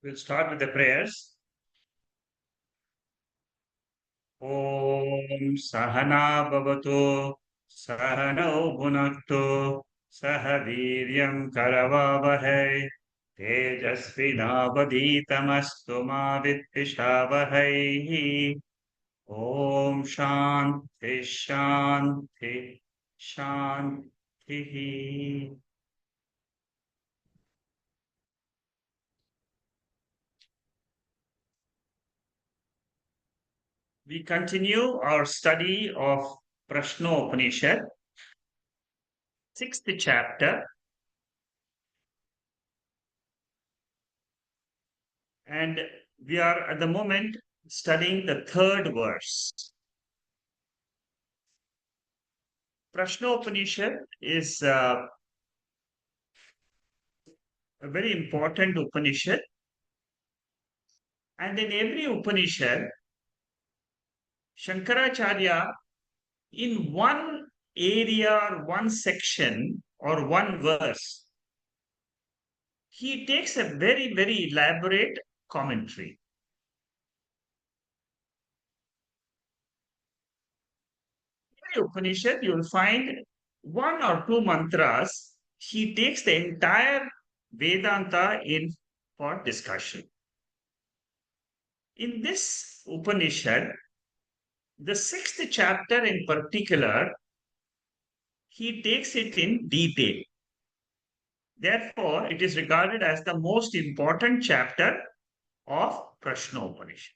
We'll start with the prayers. Om Sahana Bhavatu Sahano Bhunaktu Sah Viryam Karavavahai Tejasvinavaditamastu ma Vidvishavahai. Om Shanti Shanti Shanti. We continue our study of Prasno Upanishad, sixth chapter, and we are at the moment studying the third verse. Prashno Upanishad is a very important Upanishad, and in every Upanishad, Shankaracharya, in one area, or one section, or one verse, he takes a very, very elaborate commentary. In every Upanishad, you will find one or two mantras. He takes the entire Vedanta in for discussion. In this Upanishad, the sixth chapter in particular, he takes it in detail. Therefore, it is regarded as the most important chapter of Prashno Upanishad.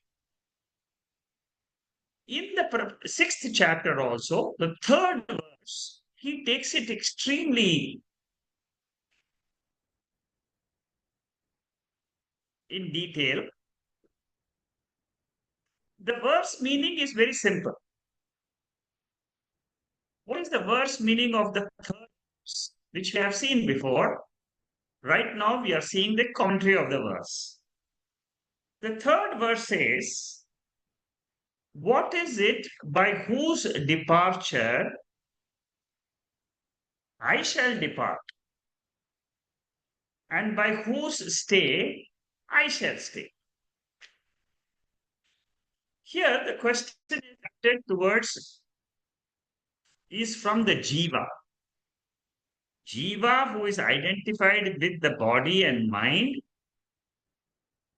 In the sixth chapter also, the third verse, he takes it extremely in detail. The verse meaning is very simple. What is the verse meaning of the third verse, which we have seen before? Right now, we are seeing the commentary of the verse. The third verse says, what is it by whose departure I shall depart, and by whose stay I shall stay? Here, the question is directed towards is from the Jiva. Jiva, who is identified with the body and mind,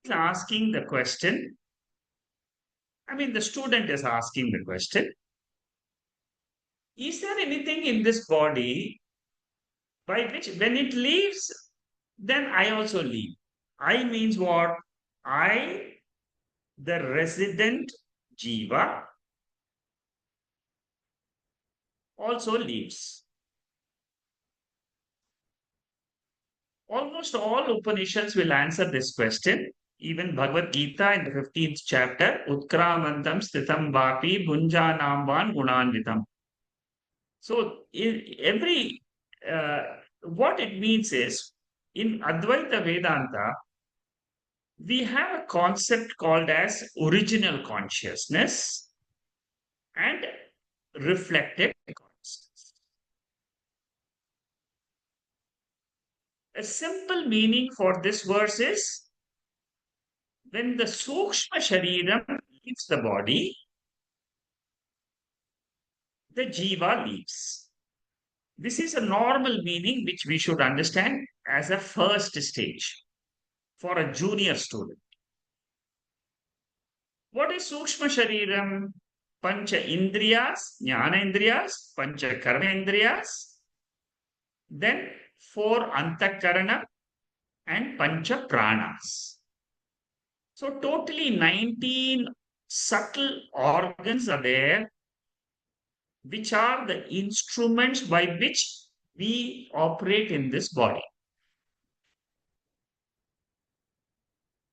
is asking the question. The student is asking the question, is there anything in this body by which when it leaves, then I also leave? I means what? I, the resident Jiva, also leaves. Almost all Upanishads will answer this question. Even Bhagavad Gita in the 15th chapter, Utkramantam Sthitam Vapi Bhunjanam Van Gunanvitam. So, what it means is, in Advaita Vedanta, we have a concept called as original consciousness and reflected consciousness. A simple meaning for this verse is, when the Sukshma Shariram leaves the body, the Jiva leaves. This is a normal meaning which we should understand as a first stage for a junior student. What is Sukshma Shariram? Pancha Indriyas, Jnana Indriyas, Pancha Karma Indriyas, then 4 Antakarana and Pancha Pranas. So totally 19 subtle organs are there, which are the instruments by which we operate in this body.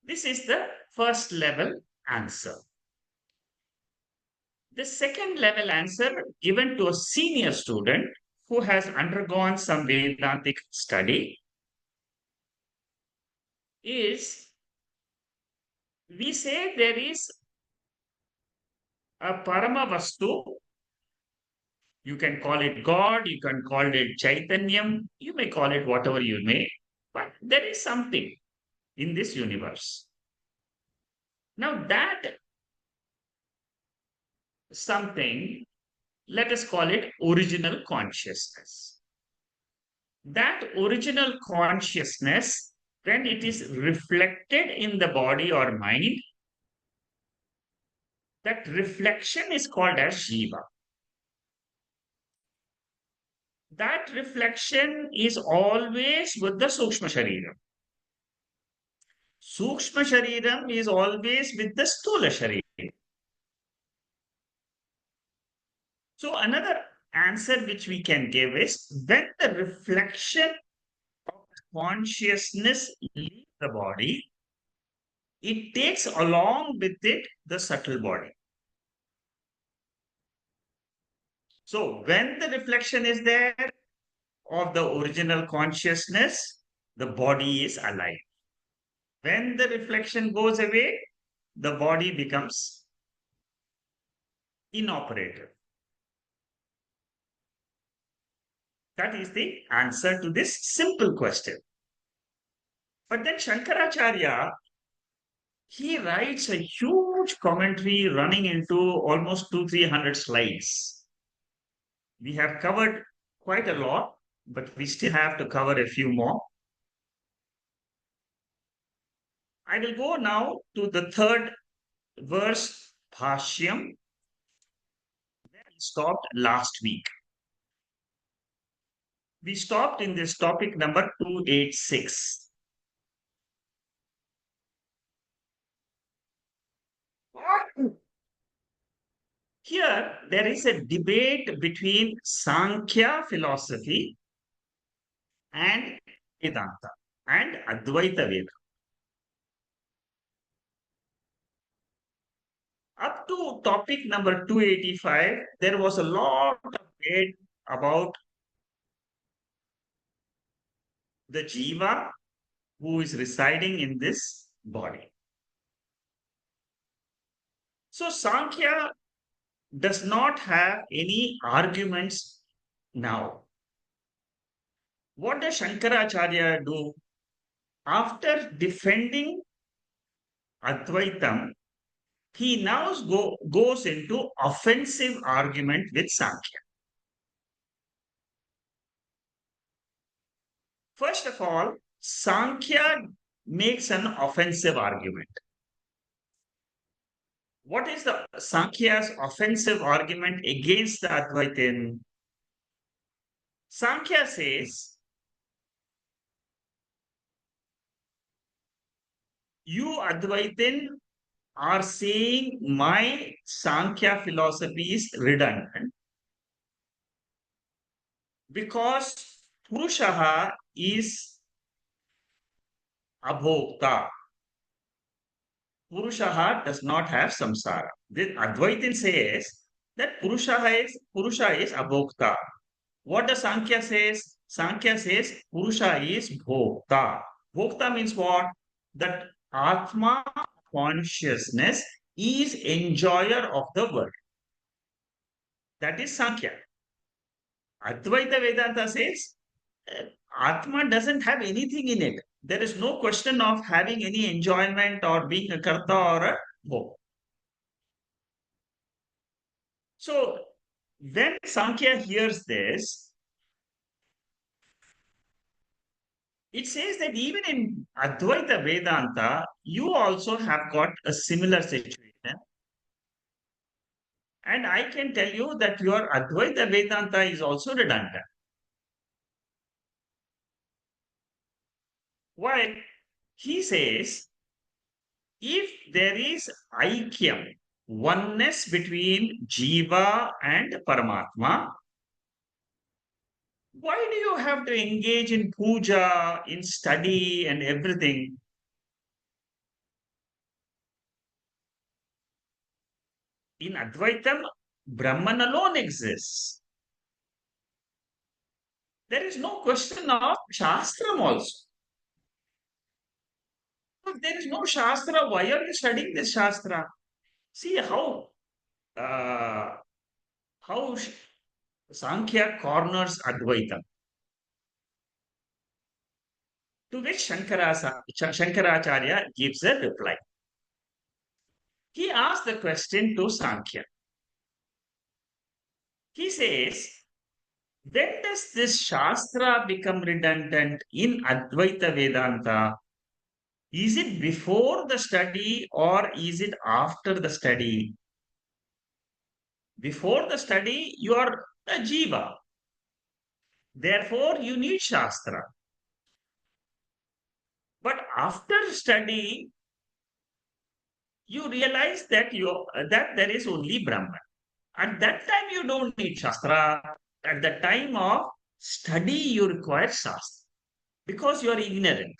This is the first level answer. The second level answer given to a senior student who has undergone some Vedantic study is, we say there is a Parama Vastu. You can call it God, you can call it Chaitanyam, you may call it whatever you may, but there is something in this universe. Now, that something, let us call it original consciousness. That original consciousness, when it is reflected in the body or mind, that reflection is called as Shiva. That reflection is always with the Sukshma Shariram. Sukshma Shariram is always with the Stula Shariram. So, another answer which we can give is when the reflection of consciousness leaves the body, it takes along with it the subtle body. So, when the reflection is there of the original consciousness, the body is alive. When the reflection goes away, the body becomes inoperative. That is the answer to this simple question. But then Shankaracharya, he writes a huge commentary running into almost 200-300 slides. We have covered quite a lot, but we still have to cover a few more. I will go now to the third verse, Bhashyam, where we stopped last week. We stopped in this topic number 286. Here, there is a debate between Sankhya philosophy and Vedanta and Advaita Vedanta. Up to topic number 285, there was a lot of debate about the Jiva who is residing in this body. So, Sankhya does not have any arguments now. What does Shankaracharya do? After defending Advaitam, he now goes into offensive argument with Sankhya. First of all, Sankhya makes an offensive argument. What is the Sankhya's offensive argument against the Advaitin? Sankhya says, you Advaitin are saying my Sankhya philosophy is redundant because Purushaha is abhokta. Purushaha does not have samsara. The Advaitin says that Purusha is abhokta. What does Sankhya says? Sankhya says Purusha is bhokta. Bhokta means what? That Atma consciousness is enjoyer of the world. That is Sankhya. Advaita Vedanta says Atma doesn't have anything in it. There is no question of having any enjoyment or being a karta or a bhog. So when Sankhya hears this, it says that even in Advaita Vedanta, you also have got a similar situation. And I can tell you that your Advaita Vedanta is also redundant. Why? He says, if there is aikyam, oneness between Jiva and Paramatma, why do you have to engage in puja, in study and everything? In Advaitam, Brahman alone exists. There is no question of Shastram also. If there is no Shastra, why are you studying this Shastra? See uh, how Sankhya corners Advaitam. To which Shankaracharya gives a reply. He asked the question to Sankhya. He says, when does this Shastra become redundant in Advaita Vedanta? Is it before the study or is it after the study? Before the study, you are a jiva. Therefore, you need Shastra. But after study, you realize that that there is only Brahman. At that time, you don't need Shastra. At the time of study, you require Shastra because you are ignorant.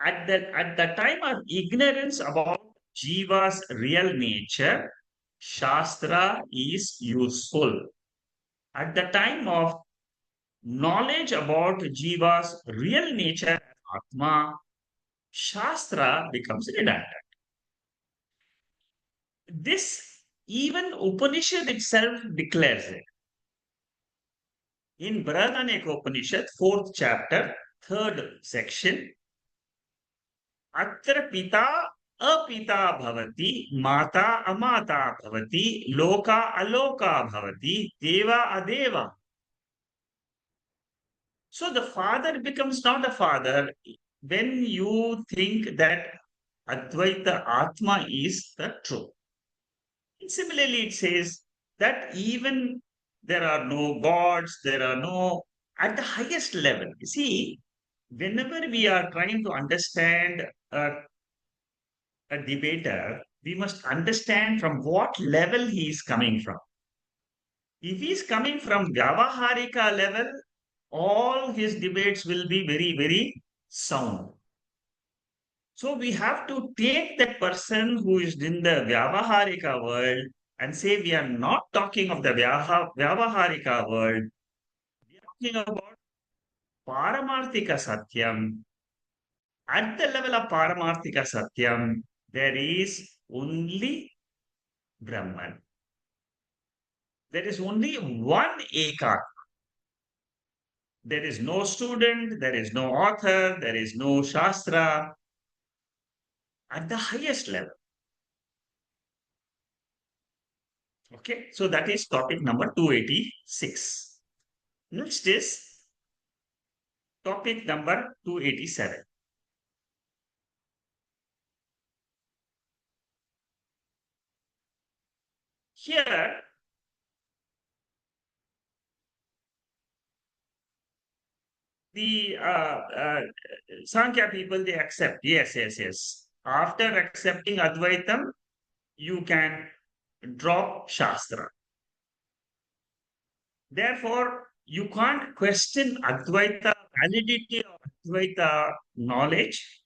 At the time of ignorance about Jiva's real nature, Shastra is useful. At the time of knowledge about Jiva's real nature, Atma, Shastra becomes redundant. This even Upanishad itself declares it. In Upanishad, fourth chapter, third section, अत्र पिता अपिता भवति माता अमाता भवति लोका अलोका भवति देवा अदेवा. So the father becomes not a father when you think that Advaita Atma is the truth. And similarly, it says that even there are no gods, there are no, at the highest level. You see, whenever we are trying to understand a debater, we must understand from what level he is coming from. If he is coming from Vyavaharika level, all his debates will be very, very sound. So we have to take that person who is in the Vyavaharika world and say we are not talking of the Vyavaharika world. We are talking about Paramarthika Satyam. At the level of Paramarthika Satyam, there is only Brahman. There is only one Eka. There is no student, there is no author, there is no Shastra at the highest level. Okay, so that is topic number 286. Next is topic number 287. Here, the Sankhya people, they accept. Yes, yes, yes. After accepting Advaitam, you can drop Shastra. Therefore, you can't question Advaita validity of Advaita knowledge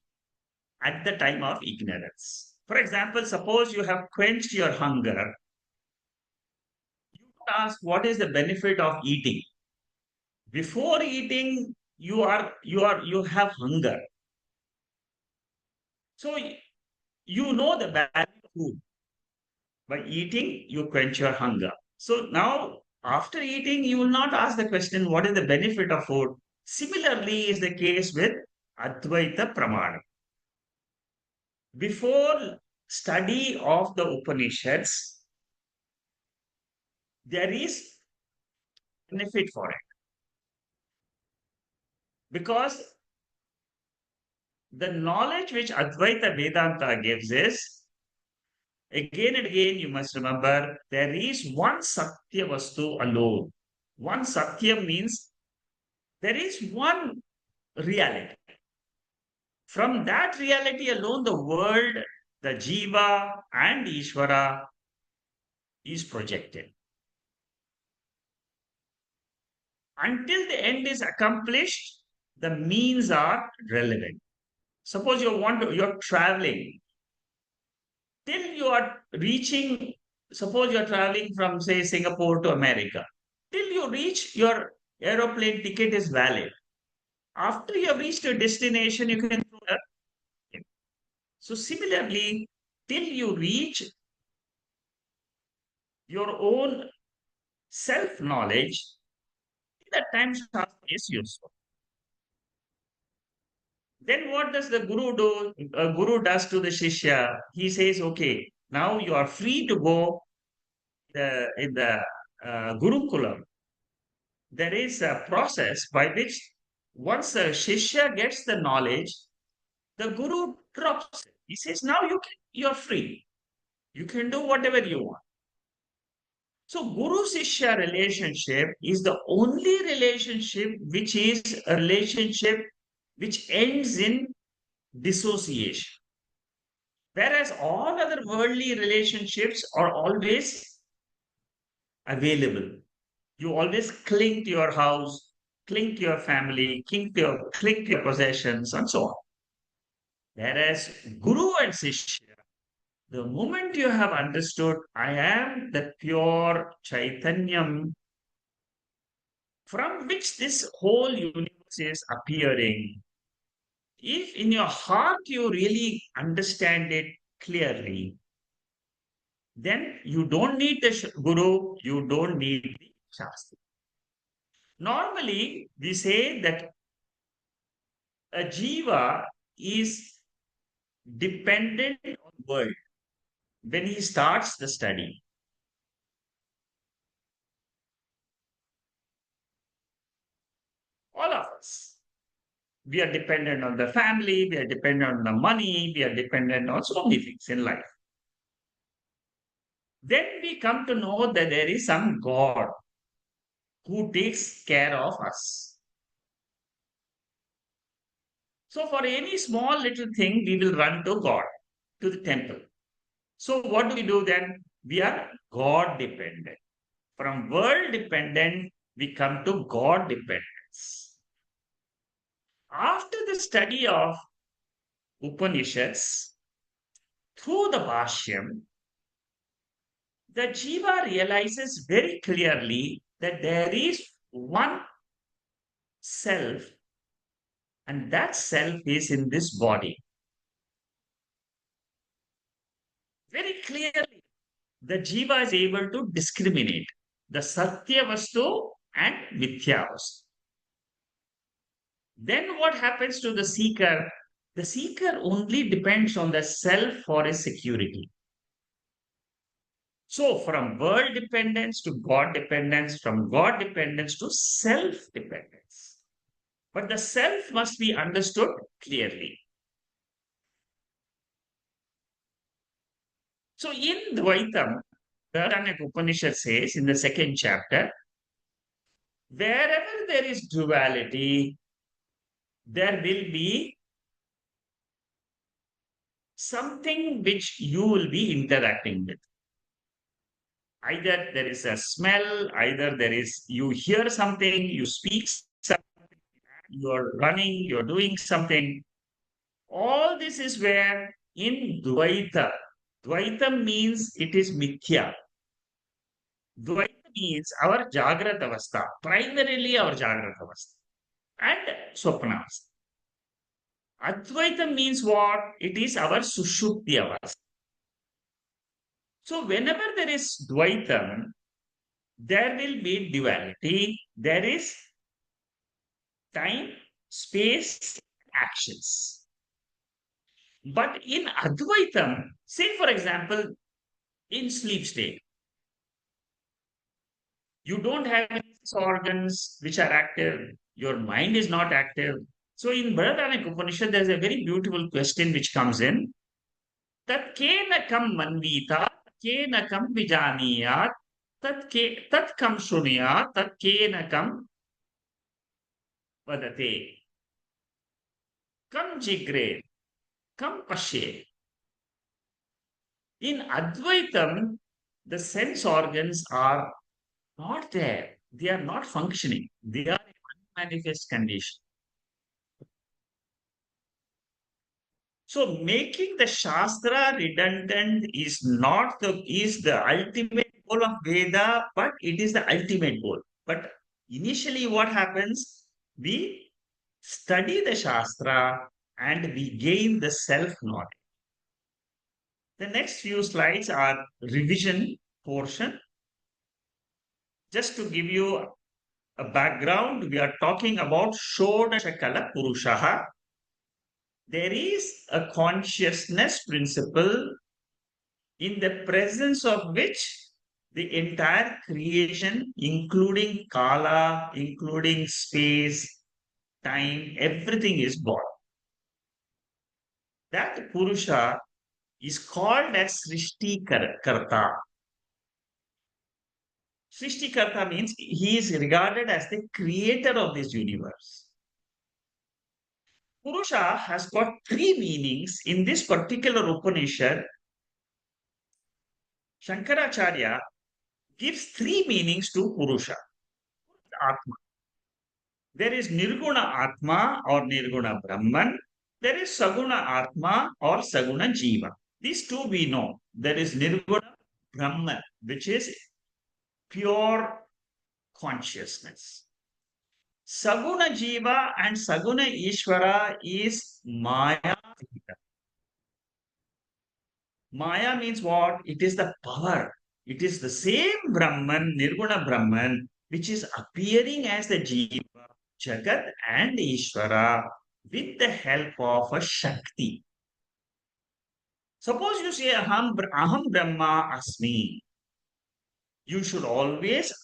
at the time of ignorance. For example, suppose you have quenched your hunger. You ask what is the benefit of eating. Before eating, you have hunger. So you know the value of food. By eating, you quench your hunger. So now, after eating, you will not ask the question, what is the benefit of food? Similarly, is the case with Advaita Pramana. Before study of the Upanishads, there is benefit for it. Because the knowledge which Advaita Vedanta gives is, again and again, you must remember, there is one Satya Vastu alone. One Satya means there is one reality. From that reality alone, the world, the Jiva and Ishvara is projected. Until the end is accomplished, the means are relevant. Suppose you're traveling till you are reaching, suppose you're traveling from, say, Singapore to America. Till you reach, your aeroplane ticket is valid. After you have reached your destination, you can throw it. So similarly, till you reach your own self-knowledge, that time Shastra is useful. Then what does the guru do? Guru does to the shishya. He says, okay, now you are free to go in the Gurukulam. There is a process by which once a shishya gets the knowledge, the guru drops it. He says, now you're free. You can do whatever you want. So Guru Shishya relationship is the only relationship which is a relationship which ends in dissociation. Whereas all other worldly relationships are always available. You always cling to your house, cling to your family, cling to your possessions, and so on. Whereas Guru and Shishya, the moment you have understood, I am the pure Chaitanyam from which this whole universe is appearing, if in your heart you really understand it clearly, then you don't need the Guru, you don't need the Shastra. Normally, we say that a jiva is dependent on world when he starts the study. All of us. We are dependent on the family, we are dependent on the money, we are dependent on so many things in life. Then we come to know that there is some God who takes care of us. So, for any small little thing, we will run to God, to the temple. So, what do we do then? We are God dependent. From world dependent, we come to God dependence. After the study of Upanishads, through the Bhashyam, the Jiva realizes very clearly that there is one self, and that self is in this body. Very clearly, the Jiva is able to discriminate the Satya Vastu and Mithya Vastu. Then what happens to the seeker? The seeker only depends on the self for his security. So, from world dependence to God dependence, from God dependence to self dependence. But the self must be understood clearly. So, in Dvaitam, the Anak Upanishad says in the second chapter, wherever there is duality, there will be something which you will be interacting with. Either there is a smell, either there is you hear something, you speak something, you're running, you're doing something. All this is where in Dvaita, Dvaita means it is Mithya. Dvaita means our Jagrata Avastha, primarily our Jagrata Avastha and Swapna Avastha. Advaita means what? It is our Sushupti Avastha. So whenever there is Dvaitam, there will be duality. There is time, space, actions. But in Advaitam, say for example, in sleep state, you don't have any organs which are active, your mind is not active. So in Bharatanak Upanishad, there's a very beautiful question which comes in. Tat kena kam manvita, kena kam vijaniyat, tat kam shunyat, tat kena kam vadate, kam jigre, kam pashe. In Advaitam, the sense organs are not there. They are not functioning. They are in unmanifest condition. So making the Shastra redundant is the ultimate goal of Veda, but it is the ultimate goal. But initially, what happens? We study the Shastra and we gain the self knowledge. The next few slides are revision portion. Just to give you a background, we are talking about Shodashakala Purushaha. There is a consciousness principle in the presence of which the entire creation, including Kala, including space, time, everything is born. That Purusha is called as Srishti Karta. Srishti Karta means he is regarded as the creator of this universe. Purusha has got three meanings in this particular Upanishad. Shankaracharya gives three meanings to Purusha. Atma. There is Nirguna Atma or Nirguna Brahman. There is Saguna Atma or Saguna Jiva. These two we know. There is Nirguna Brahman, which is pure consciousness. Saguna Jiva and Saguna Ishvara is Maya. Maya means what? It is the power. It is the same Brahman, Nirguna Brahman, which is appearing as the Jiva, Jagat and Ishvara with the help of a Shakti. Suppose you say Aham Brahma Asmi. You should always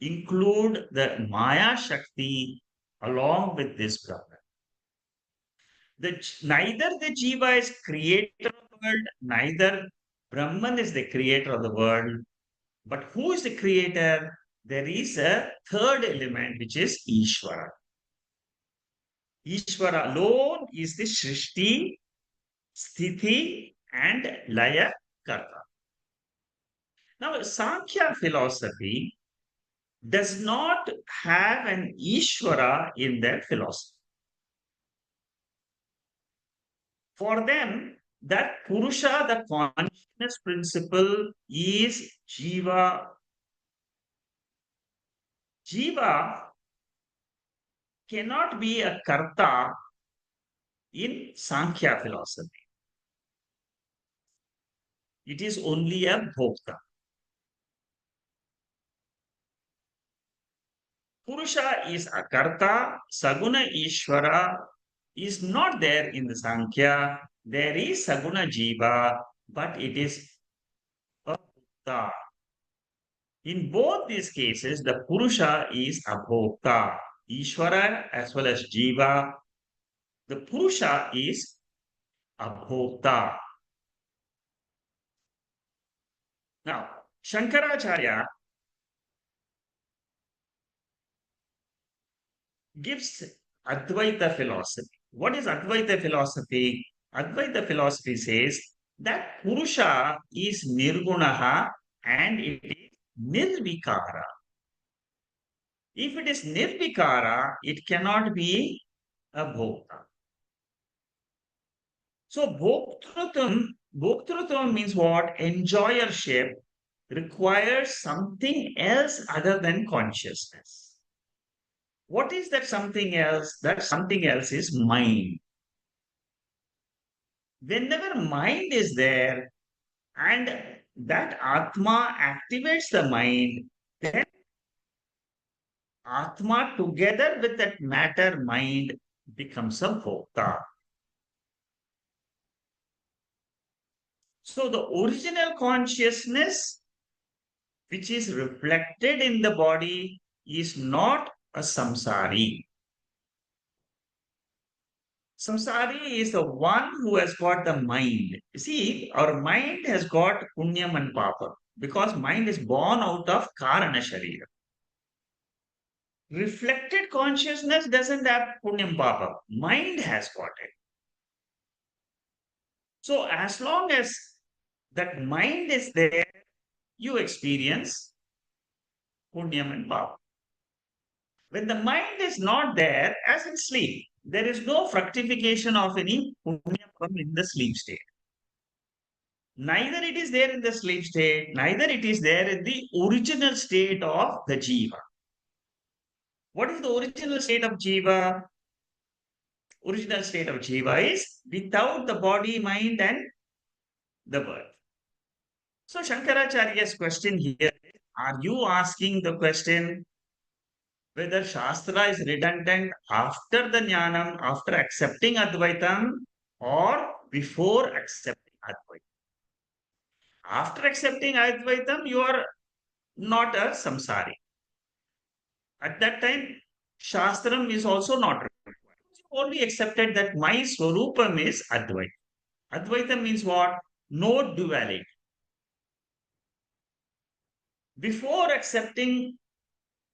include the Maya Shakti along with this Brahman. Neither the Jiva is creator of the world, neither Brahman is the creator of the world. But who is the creator? There is a third element which is Ishvara. Ishvara alone is the Srishti, Sthiti, and Laya Karta. Now, Sankhya philosophy does not have an Ishvara in their philosophy. For them, that Purusha, the consciousness principle, is Jiva. Jiva cannot be a Karta in Sankhya philosophy. It is only a Bhokta. Purusha is a Karta, Saguna Ishvara is not there in the Sankhya. There is Saguna Jiva, but it is a Bhokta. In both these cases, the Purusha is a Bhokta. Ishvara as well as Jiva. The Purusha is a Bhokta. Now, Shankaracharya gives Advaita philosophy. What is Advaita philosophy? Advaita philosophy says that Purusha is Nirgunaha and it is Nirvikara. If it is Nirvikara, it cannot be a Bhokta. So Bhoktrutvam means what? Enjoyership requires something else other than consciousness. What is that something else? That something else is mind. Whenever mind is there and that Atma activates the mind, then Atma together with that matter mind becomes a Bhokta. So the original consciousness which is reflected in the body is not a samsari. Samsari is the one who has got the mind. You see, our mind has got punyam and papa because mind is born out of karana sharira. Reflected consciousness doesn't have punyam papa. Mind has got it. So as long as that mind is there, you experience punyam and papa. When the mind is not there, as in sleep, there is no fructification of any punya in the sleep state. Neither it is there in the sleep state, neither it is there in the original state of the jiva. What is the original state of jiva? Original state of jiva is without the body, mind, and the birth. So Shankaracharya's question here is, are you asking the question whether Shastra is redundant after the Jnanam, after accepting Advaitam, or before accepting Advaita. After accepting Advaitam, you are not a samsari. At that time, Shastram is also not required. Only accepted that my Swarupam is Advaita. Advaita means what? No duality. Before accepting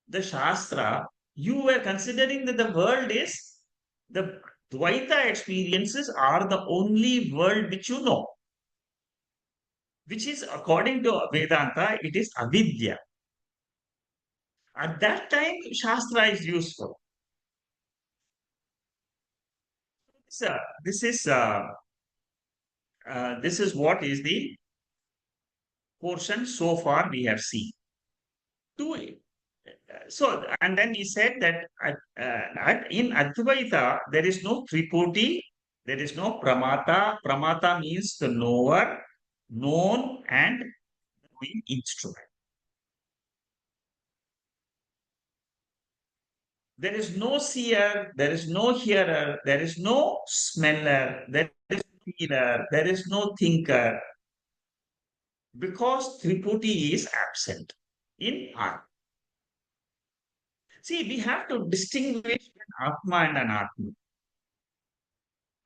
the Shastra, you were considering that the world is the Dvaita experiences are the only world which you know, which is according to Vedanta, it is avidya. At that time, Shastra is useful. So, this is this is what is the portion so far we have seen. Two, and then he said that in Advaita, there is no Tripoti, there is no Pramata. Pramata means the knower, known, and knowing instrument. There is no seer, there is no hearer, there is no smeller, there is no feeler, there is no thinker, because Tripoti is absent in art. See, we have to distinguish between Atma and Anatma.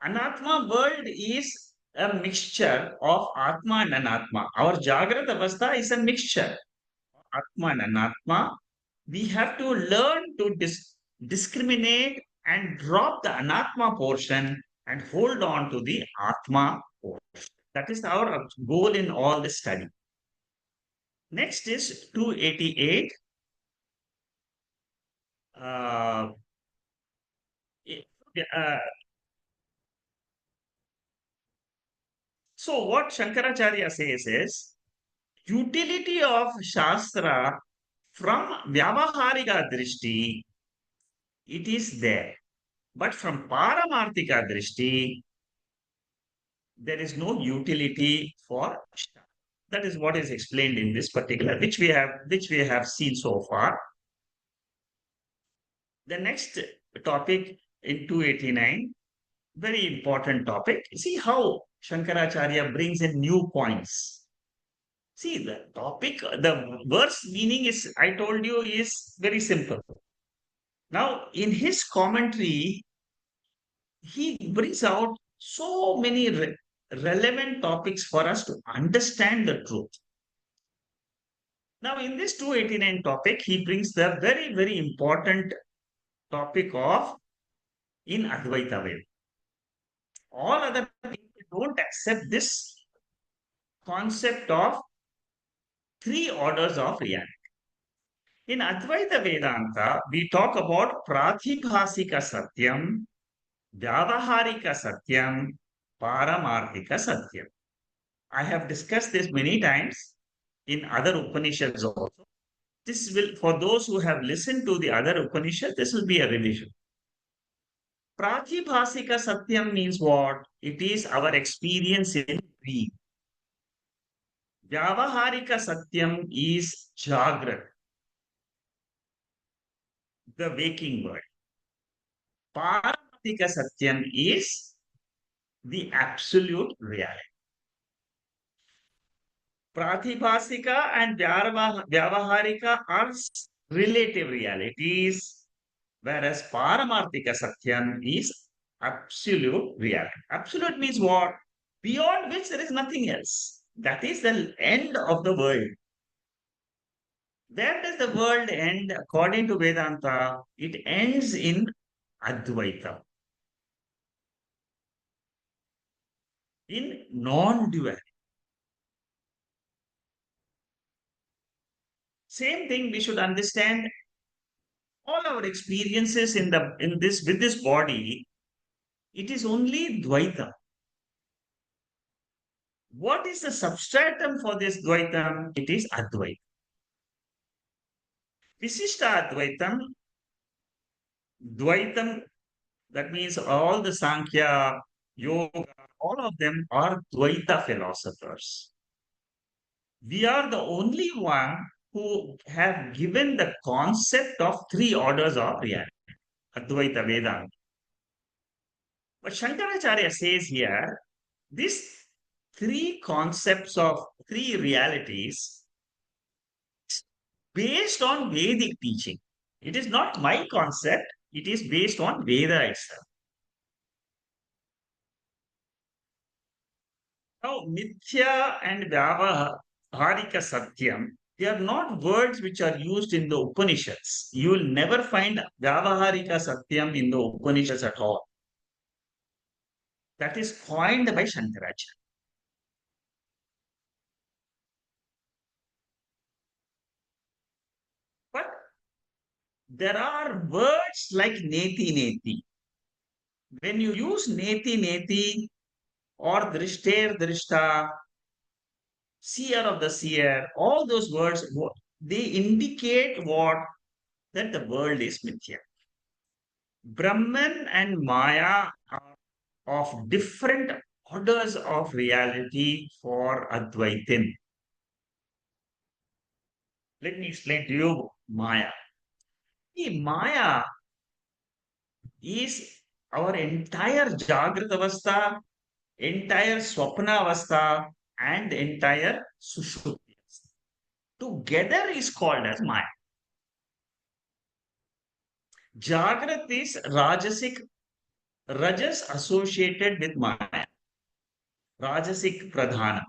Anatma world is a mixture of Atma and Anatma. Our Jagrata Avastha is a mixture of Atma and Anatma. We have to learn to discriminate and drop the Anatma portion and hold on to the Atma portion. That is our goal in all this study. Next is 288. Uh, uh, so what Shankaracharya says is utility of Shastra from Vyavaharika Drishti, it is there. But from Paramarthika Drishti, there is no utility for Shastra. That is what is explained in this particular, which we have seen so far. The next topic in 289, very important topic. See how Shankaracharya brings in new points. See, the topic, the verse meaning is, I told you, is very simple. Now, in his commentary, he brings out so many relevant topics for us to understand the truth. Now, in this 289 topic, he brings the very, very important topic of in Advaita Ved. All other people don't accept this concept of three orders of reality. In Advaita Vedanta, we talk about Pratibhasika Satyam, Vyavaharika Satyam, Paramarthika Satyam. I have discussed this many times in other Upanishads also. This will, for those who have listened to the other Upanishads, this will be a revision. Pratibhasika Satyam means what? It is our experience in dream. Vyavaharika Satyam is Jagrat, the waking world. Paramarthika Satyam is the absolute reality. Pratibhasika and Vyavaharika are relative realities, whereas Paramarthika Satyam is absolute reality. Absolute means what? Beyond which there is nothing else. That is the end of the world. Where does the world end according to Vedanta? It ends in Advaita, in non-duality. Same thing we should understand all our experiences in this with this body, it is only Dvaita. What is the substratum for this Dvaitam? It is Advaita. Visishta Advaitam, Dvaitam, that means all the Sankhya, Yoga, all of them are Dvaita philosophers. We are the only one who have given the concept of three orders of reality, Advaita Vedanta. But Shankaracharya says here, these three concepts of three realities based on Vedic teaching. It is not my concept, it is based on Veda itself. Now, Mithya and Vyavaharika Satyam, they are not words which are used in the Upanishads. You will never find Vyavaharika Satyam in the Upanishads at all. That is coined by Shankaracharya. But there are words like Neti Neti. When you use Neti Neti or Drishter Drishta, seer of the seer, all those words, they indicate what? That the world is Mithya. Brahman and Maya are of different orders of reality for Advaitin. Let me explain to you Maya. See, Maya is our entire Jagrat Avastha, entire Swapna Avastha, and entire Sushupti. Together is called as Maya. Jagrat is Rajasic, Rajas associated with Maya, Rajasic Pradhana.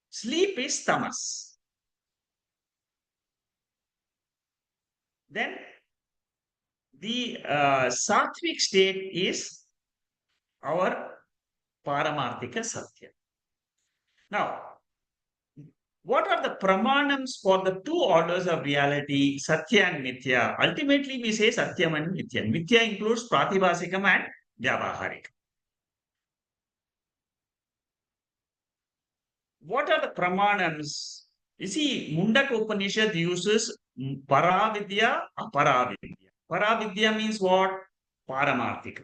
Sleep is Tamas. Then the sattvic state is our Paramarthika Satya. Now, what are the pramanams for the two orders of reality, Satya and Mithya? Ultimately, we say Satyam and Mithya. Mithya includes Pratibhasikam and Vyavaharikam. What are the pramanams? You see, Mundaka Upanishad uses Paravidya, Aparavidya. Paravidya means what? Paramarthika.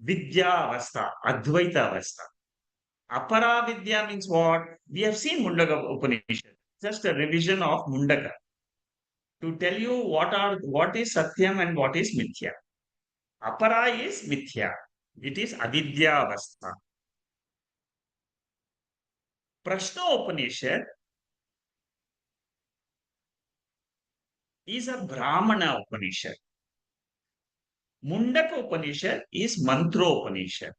Vidya Avastha, Advaita Avastha. Aparavidya means what? We have seen Mundaka Upanishad. Just a revision of Mundaka to tell you what is Satyam and what is Mithya. Apara is Mithya. It is Avidya Avastha. Prasno Upanishad is a Brahmana Upanishad. Mundaka Upanishad is Mantro Upanishad.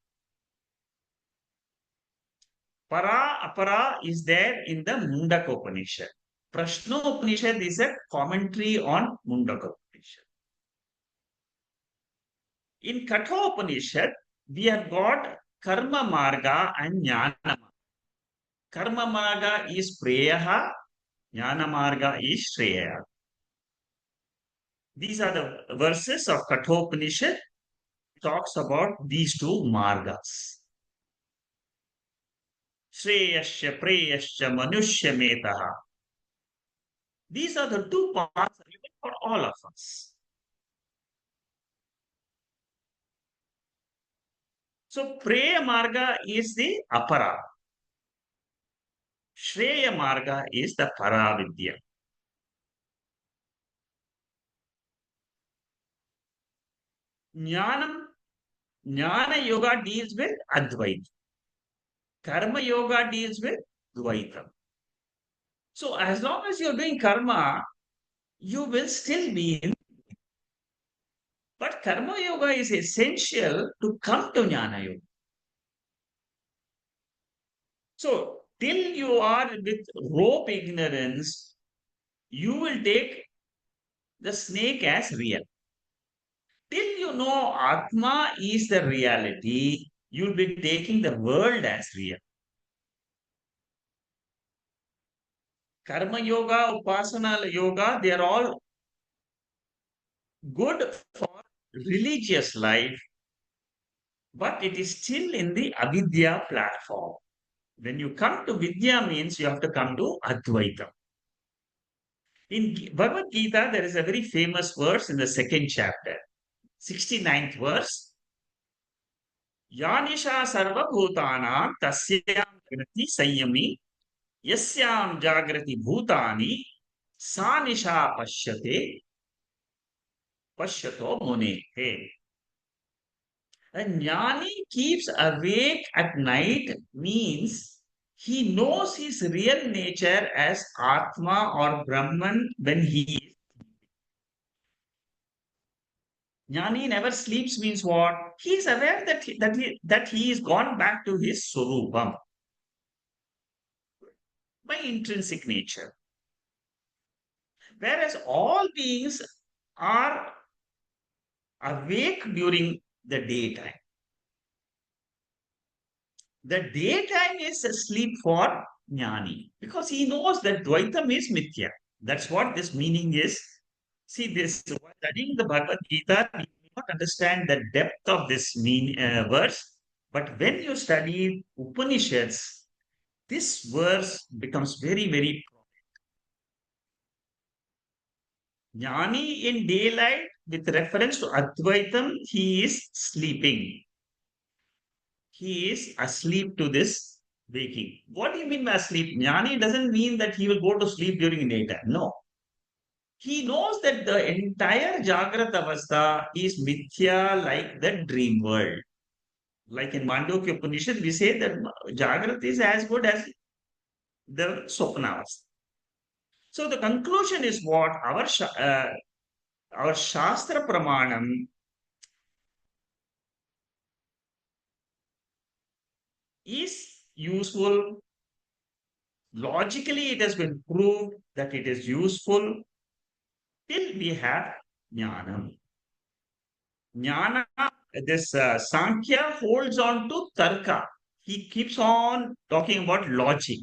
Para Apara is there in the Mundaka Upanishad. Prashno Upanishad is a commentary on Mundaka Upanishad. In Katha Upanishad, we have got Karma Marga and Jnana Marga. Karma Marga is Preyaha, Jnana Marga is Shreya. These are the verses of Katha Upanishad. Talks about these two margas. Shreyasya, Preyasya, Manushya Metaha. These are the two paths for all of us. So, Preya Marga is the Apara. Shreya Marga is the Paravidya. Jnana Yoga deals with Advaita. Karma Yoga deals with Dvaita. So, as long as you're doing karma, you will still be in. But Karma Yoga is essential to come to Jnana Yoga. So, till you are with rope ignorance, you will take the snake as real. Till you know Atma is the reality, you'll be taking the world as real. Karma Yoga, Upasana Yoga, they are all good for religious life, but it is still in the Avidya platform. When you come to Vidya means you have to come to Advaita. In Bhagavad Gita, there is a very famous verse in the second chapter, 69th verse. Yanisha sarva bhutanam tasyam jagrati sanyami yasyam jagrati bhutani sa nisha pashyate Pashyato Munehe. A jnani keeps awake at night means he knows his real nature as Atma or Brahman when he Jnani never sleeps means what? He is aware that he is gone back to his Swarupam by intrinsic nature. Whereas all beings are awake during the daytime. The daytime is a sleep for Jnani because he knows that Dvaitam is Mithya. That's what this meaning is. See, this while studying the Bhagavad Gita, you may not understand the depth of this verse, but when you study Upanishads, this verse becomes very, very Jnani in daylight with reference to Advaitam, he is sleeping. He is asleep to this waking. What do you mean by asleep? Jnani doesn't mean that he will go to sleep during daytime. No. He knows that the entire Jagrata Avastha is mithya like the dream world. Like in Mandukya Upanishad, we say that Jagrata is as good as the Swapna Avastha. So the conclusion is what our Shastra Pramanam is useful. Logically, it has been proved that it is useful till we have jnana. Jnana, this Sankhya holds on to tarka. He keeps on talking about logic.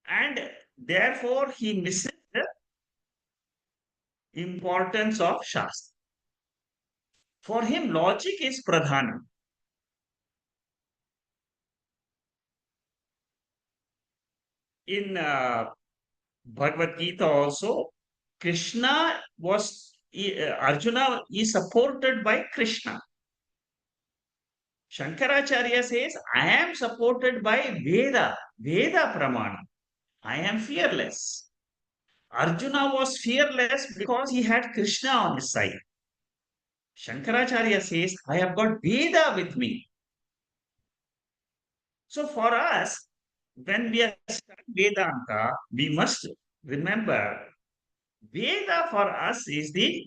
And therefore, he misses the importance of Shastra. For him, logic is pradhana. In Bhagavad Gita also, Arjuna is supported by Krishna. Shankaracharya says, I am supported by Veda Pramana. I am fearless. Arjuna was fearless because he had Krishna on his side. Shankaracharya says, I have got Veda with me. So for us, when we are studying Vedanta, we must remember Veda for us is the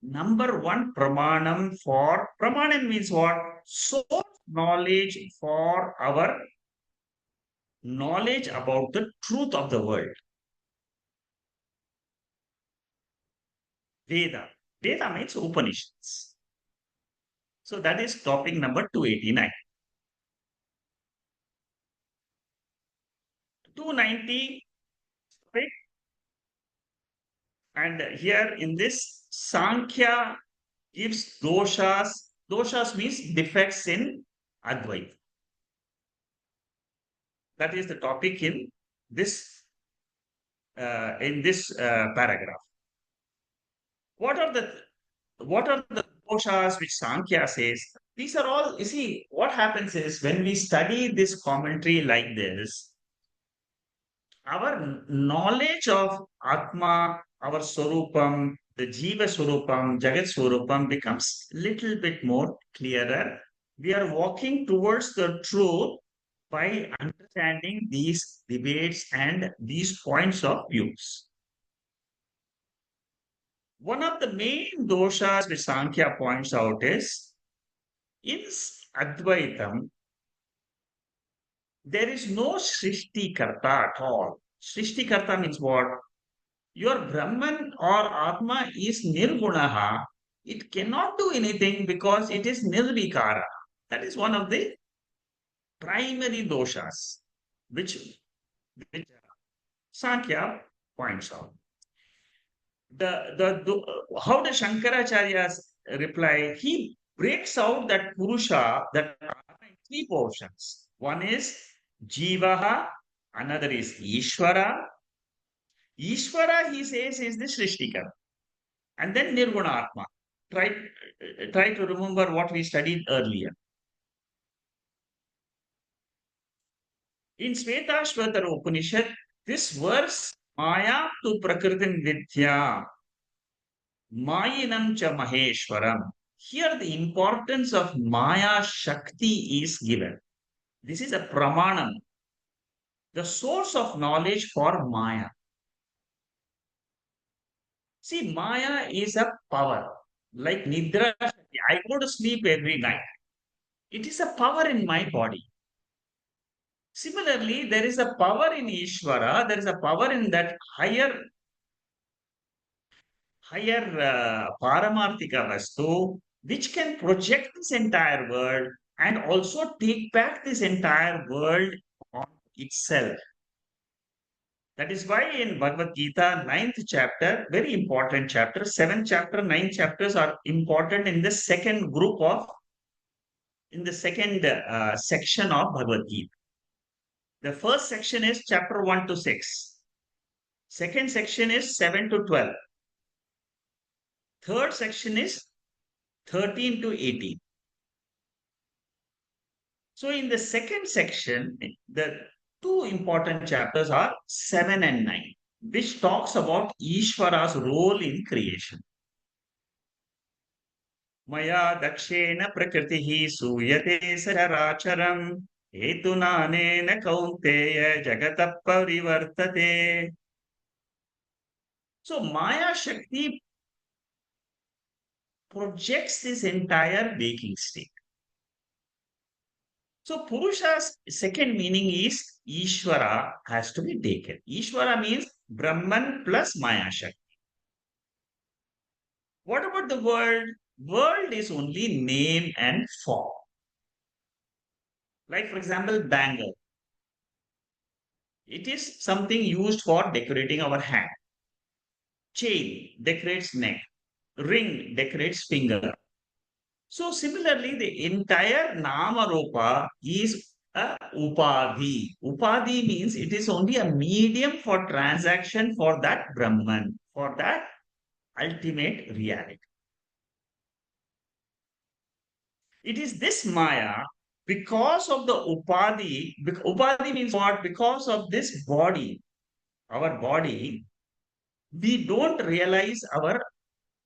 number one pramanam for pramanam means what? Source knowledge for our knowledge about the truth of the world. Veda. Veda means Upanishads. So that is topic number 289. 290, right? And here in this, Sankhya gives doshas. Doshas means defects in Advaita. That is the topic this in this paragraph. What are the doshas which Sankhya says? These are all, you see, what happens is when we study this commentary like this, our knowledge of Atma, our Swarupam, the Jiva Swarupam, Jagat Swarupam becomes little bit more clearer. We are walking towards the truth by understanding these debates and these points of views. One of the main doshas which Sankhya points out is in Advaitam, there is no Srishti Karta at all. Srishti Karta means what? Your Brahman or Atma is Nirgunaha. It cannot do anything because it is Nirvikara. That is one of the primary doshas which Sankhya points out. How does Shankaracharya reply? He breaks out that Purusha, that in three portions. One is Jivaha, another is Ishvara. Ishvara, he says, is the Srishtikara. And then Nirguna Atma. Try to remember what we studied earlier. In Svetashvatara Upanishad, this verse, Maya tu Prakritim Vidya, Mayinam cha Maheshwaram. Here the importance of Maya Shakti is given. This is a pramanam, the source of knowledge for Maya. See, Maya is a power, like Nidra Shakti. I go to sleep every night. It is a power in my body. Similarly, there is a power in Ishvara, there is a power in that higher Paramarthika Vastu, which can project this entire world and also take back this entire world on itself. That is why in Bhagavad Gita, ninth chapter, very important chapter, seventh chapter, nine chapters are important in the second group of, in the second section of Bhagavad Gita. The first section is chapter 1 to 6. Second section is 7 to 12. Third section is 13 to 18. So in the second section, the two important chapters are 7 and 9, which talks about Ishvara's role in creation. Maya dakshena prakritihi suyate sacharacharam hetunanena kaunteya jagatap parivartate. So Maya Shakti projects this entire waking state. So Purusha's second meaning is Ishvara has to be taken. Ishvara means Brahman plus Maya Shakti. What about the world? World is only name and form. Like, for example, bangle. It is something used for decorating our hand. Chain decorates neck. Ring decorates finger. So similarly, the entire Nama Rupa is a Upadhi. Upadhi means it is only a medium for transaction for that Brahman, for that ultimate reality. It is this Maya, because of the Upadhi, Upadhi means what? Because of this body, our body, we don't realize our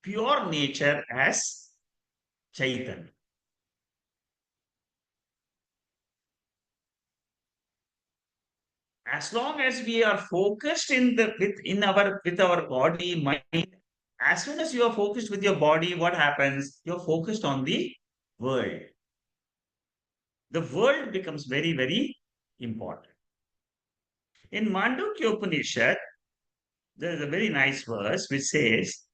pure nature as Chaitanya. As long as we are focused in the with our body, mind, as soon as you are focused with your body, what happens? You're focused on the world. The world becomes very, very important. In Mandukya Upanishad, there is a very nice verse which says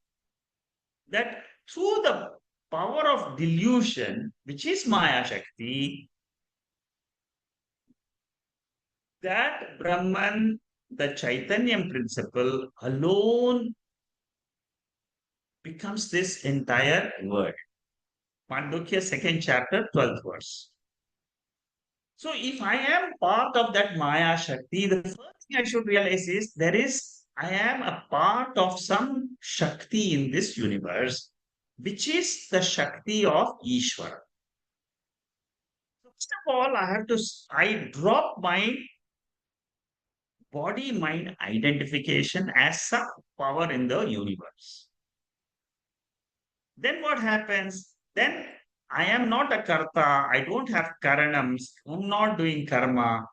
that through the power of delusion, which is Maya Shakti, that Brahman, the Chaitanyam principle alone becomes this entire world. Mandukya, second chapter, 12th verse. So if I am part of that Maya Shakti, the first thing I should realize is I am a part of some Shakti in this universe, which is the Shakti of Ishvara. First of all, I drop my body mind identification as some power in the universe. Then what happens? Then I am not a karta, I don't have karanams, I'm not doing karma.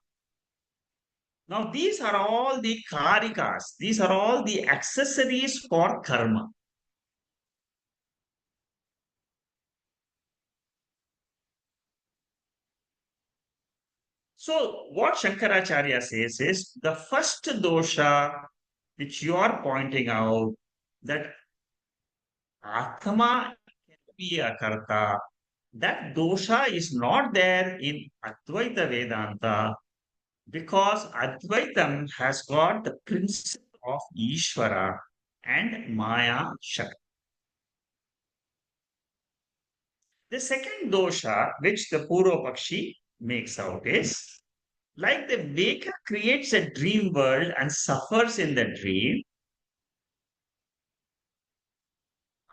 Now, these are all the karikas, these are all the accessories for karma. So, what Shankaracharya says is the first dosha which you are pointing out, that Atma can be a karta, that dosha is not there in Advaita Vedanta because Advaitam has got the principle of Ishvara and Maya Shakti. The second dosha, which the Purva Pakshi makes out, is like the waker creates a dream world and suffers in the dream,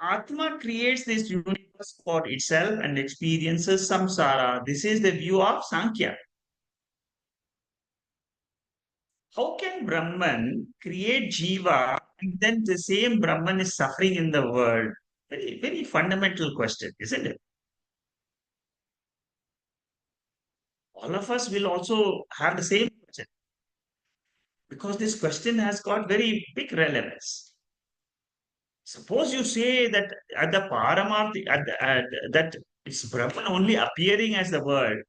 Atma creates this universe for itself and experiences samsara. This is the view of Sankhya. How can Brahman create Jiva And then the same Brahman is suffering in the world. Very, very fundamental question, isn't it? All of us will also have the same question because this question has got very big relevance. Suppose you say that at the Paramarthi, that it's Brahman only appearing as the word.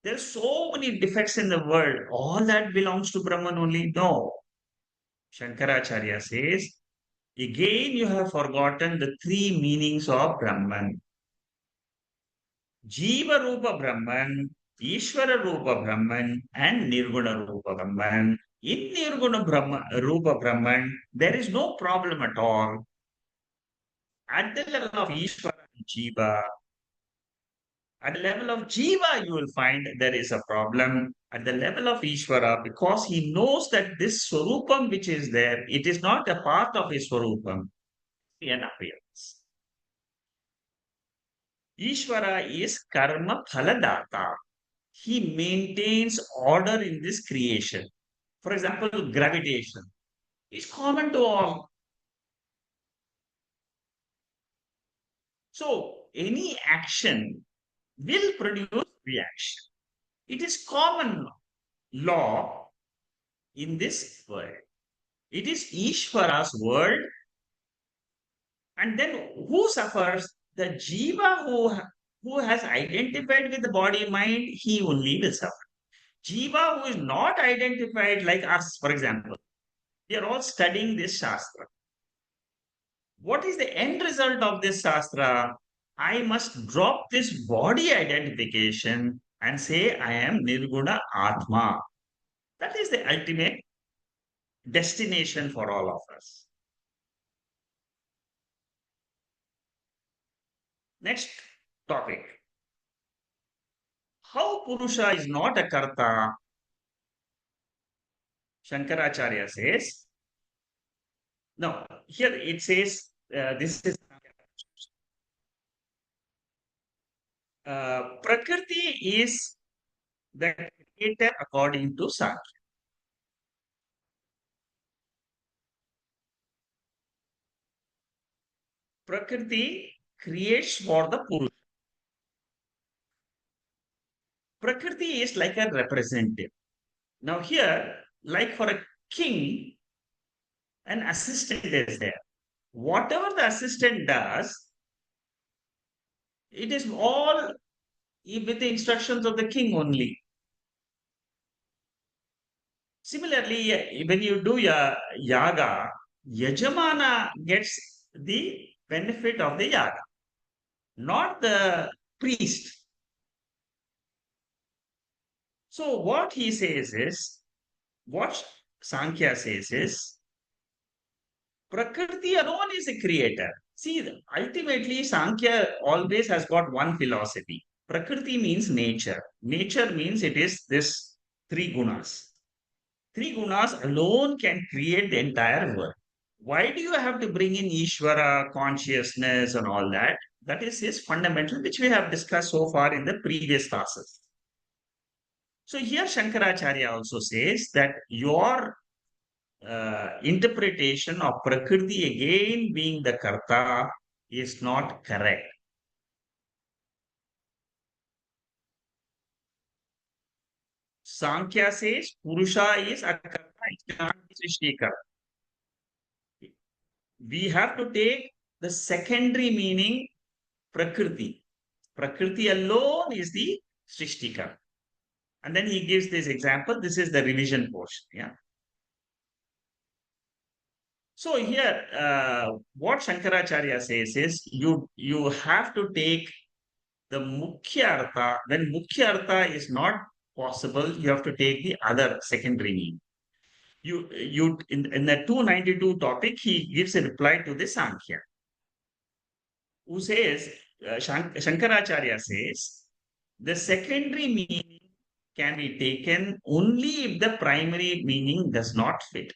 There are so many defects in the world. All that belongs to Brahman only. No. Shankaracharya says, again you have forgotten the three meanings of Brahman. Jiva Rupa Brahman, Ishvara Rupa Brahman, and Nirguna Rupa Brahman. In Nirguna Rupa Brahman, there is no problem at all. At the level of Ishvara and Jiva, at the level of Jiva, you will find there is a problem. At the level of Ishvara, because he knows that this Swarupam which is there, it is not a part of his Swarupam, an appearance. Ishvara is karma phaladata. He maintains order in this creation. For example, gravitation is common to all. So, any action will produce reaction. It is common law in this world. It is Ishvara's world. And then who suffers? The Jiva who has identified with the body mind, he only will suffer. Jiva who is not identified like us, for example, we are all studying this Shastra. What is the end result of this Shastra? I must drop this body identification and say I am Nirguna Atma. That is the ultimate destination for all of us. Next topic. How Purusha is not a Karta, Shankaracharya says. No, here it says this is Prakriti is the creator according to Sankhya. Prakriti creates for the Purusha. Prakriti is like a representative. Now, here, like for a king, an assistant is there. Whatever the assistant does, it is all with the instructions of the king only. Similarly, when you do a yaga, Yajamana gets the benefit of the yaga, not the priest. So, what he says is, what Sankhya says is, Prakriti alone is a creator. See, ultimately, Sankhya always has got one philosophy. Prakriti means nature. Nature means it is this three gunas. Three gunas alone can create the entire world. Why do you have to bring in Ishvara, consciousness, and all that? That is his fundamental, which we have discussed so far in the previous classes. So here Shankaracharya also says that your interpretation of Prakriti again being the Karta is not correct. Sankhya says Purusha is a Karta, it cannot be Srishtikar. We have to take the secondary meaning Prakriti. Prakriti alone is the Srishtikar. And then he gives this example. This is the revision portion. Yeah. So here, what Shankaracharya says is you have to take the Mukhya Artha. When Mukhya Artha is not possible, you have to take the other secondary meaning. You in the 292 topic, he gives a reply to the Sankhya, who says, Shankaracharya says, the secondary meaning can be taken only if the primary meaning does not fit.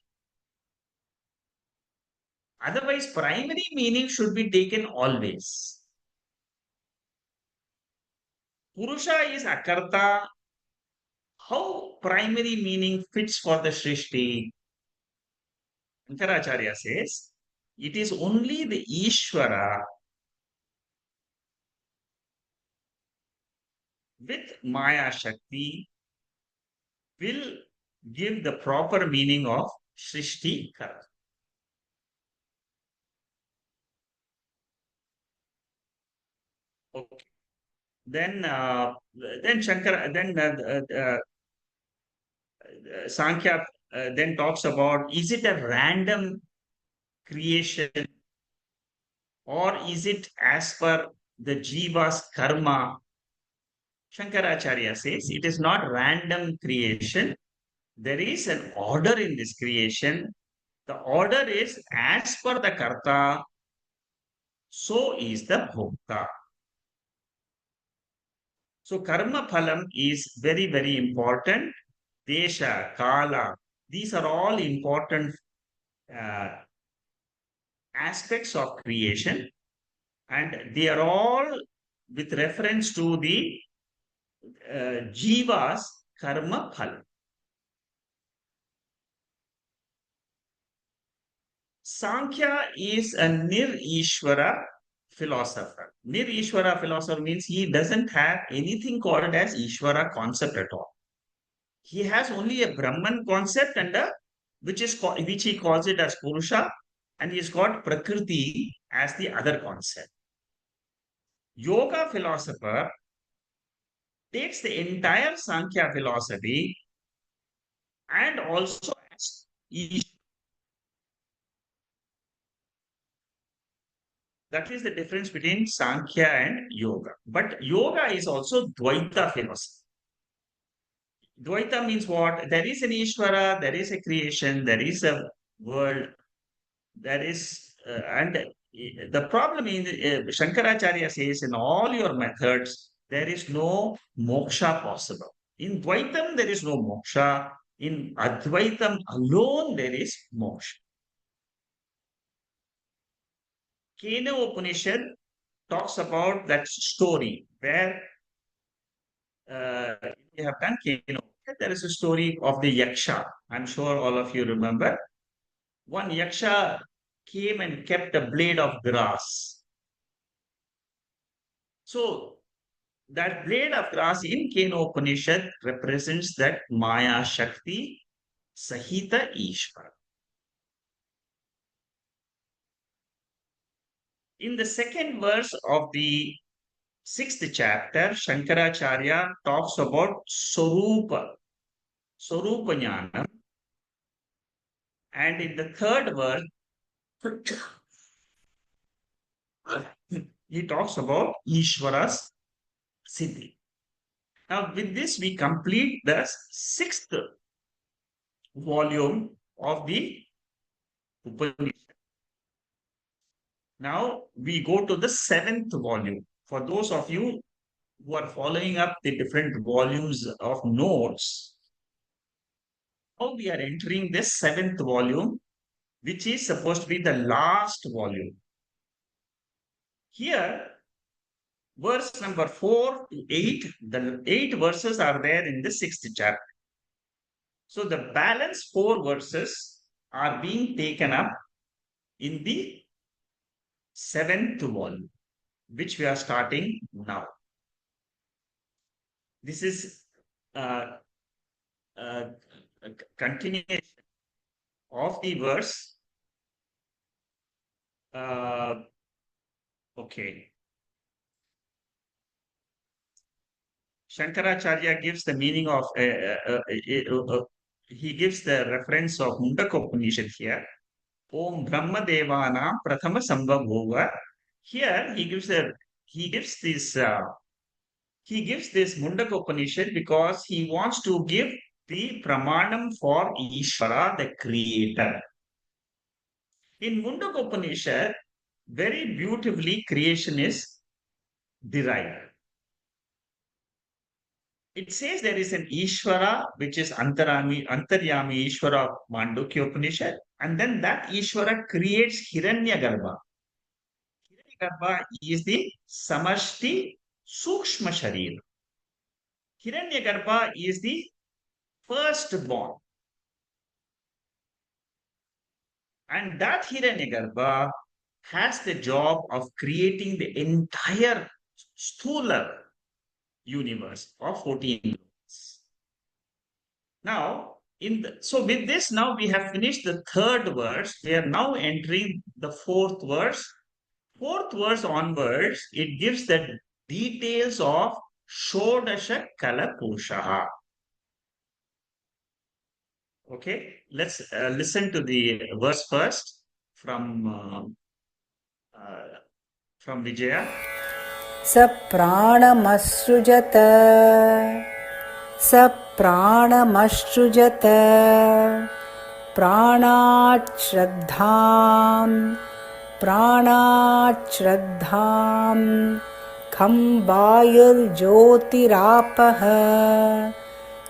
Otherwise, primary meaning should be taken always. Purusha is Akarta. How primary meaning fits for the Srishti? Shankaracharya says, it is only the Ishvara with Maya Shakti will give the proper meaning of Srishti Karma. Okay. Then, Sankhya then talks about, is it a random creation or is it as per the jiva's karma? Shankaracharya says it is not random creation. There is an order in this creation. The order is as per the karta, so is the bhokta. So karma phalam is very, very important. Desha, kala, these are all important uh, aspects of creation, and they are all with reference to the jiva's karma phala. Sankhya is a Nir-Ishvara philosopher. Nir-Ishvara philosopher means he doesn't have anything called as Ishvara concept at all. He has only a Brahman concept and which he calls it as Purusha, and he's got Prakriti as the other concept. Yoga philosopher takes the entire Sankhya philosophy and also as that is the difference between Sankhya and Yoga. But Yoga is also Dvaita philosophy. Dvaita means what? There is an Ishvara, there is a creation, there is a world, there is, and the problem is, Shankaracharya says in all your methods, there is no moksha possible. In Dvaitam, there is no moksha. In Advaitam alone, there is moksha. Kena Upanishad talks about that story where we have done Keno. There is a story of the Yaksha. I'm sure all of you remember. One Yaksha came and kept a blade of grass. So that blade of grass in Keno Upanishad represents that Maya Shakti Sahita Ishvara. In the second verse of the sixth chapter, Shankaracharya talks about Sorupa, Sorupa Jnana. And in the third verse, he talks about Ishvara's Siddhi. Now, with this, we complete the sixth volume of the Upanishad. Now, we go to the seventh volume. For those of you who are following up the different volumes of notes, now we are entering the seventh volume, which is supposed to be the last volume. Here, verse number 4 to 8, the 8 verses are there in the sixth chapter. So the balance 4 verses are being taken up in the seventh volume, which we are starting now. This is uh, a continuation of the verse. Okay. Shankaracharya gives the meaning of, he gives the reference of Mundaka Upanishad here. Om Brahma Devana Prathama Sambhavova. Here he gives this Mundaka Upanishad because he wants to give the pramanam for Ishvara, the creator. In Mundaka Upanishad, very beautifully creation is derived. It says there is an Ishvara, which is Antaryami Ishvara of Mandukya Upanishad, and then that Ishvara creates Hiranyagarbha. Hiranyagarbha is the Samashti Sukshma Sharir. Hiranyagarbha is the firstborn. And that Hiranyagarbha has the job of creating the entire Stula universe of 14 laws. Now, so with this, now we have finished the third verse. We are now entering the fourth verse. Fourth verse onwards, it gives the details of Shodasha Kala Purushaha. Okay, let's listen to the verse first from Vijaya. स प्राणमसृजत स प्राणमसृजत प्राणात् श्रद्धां खं वायुर्ज्योतिरापः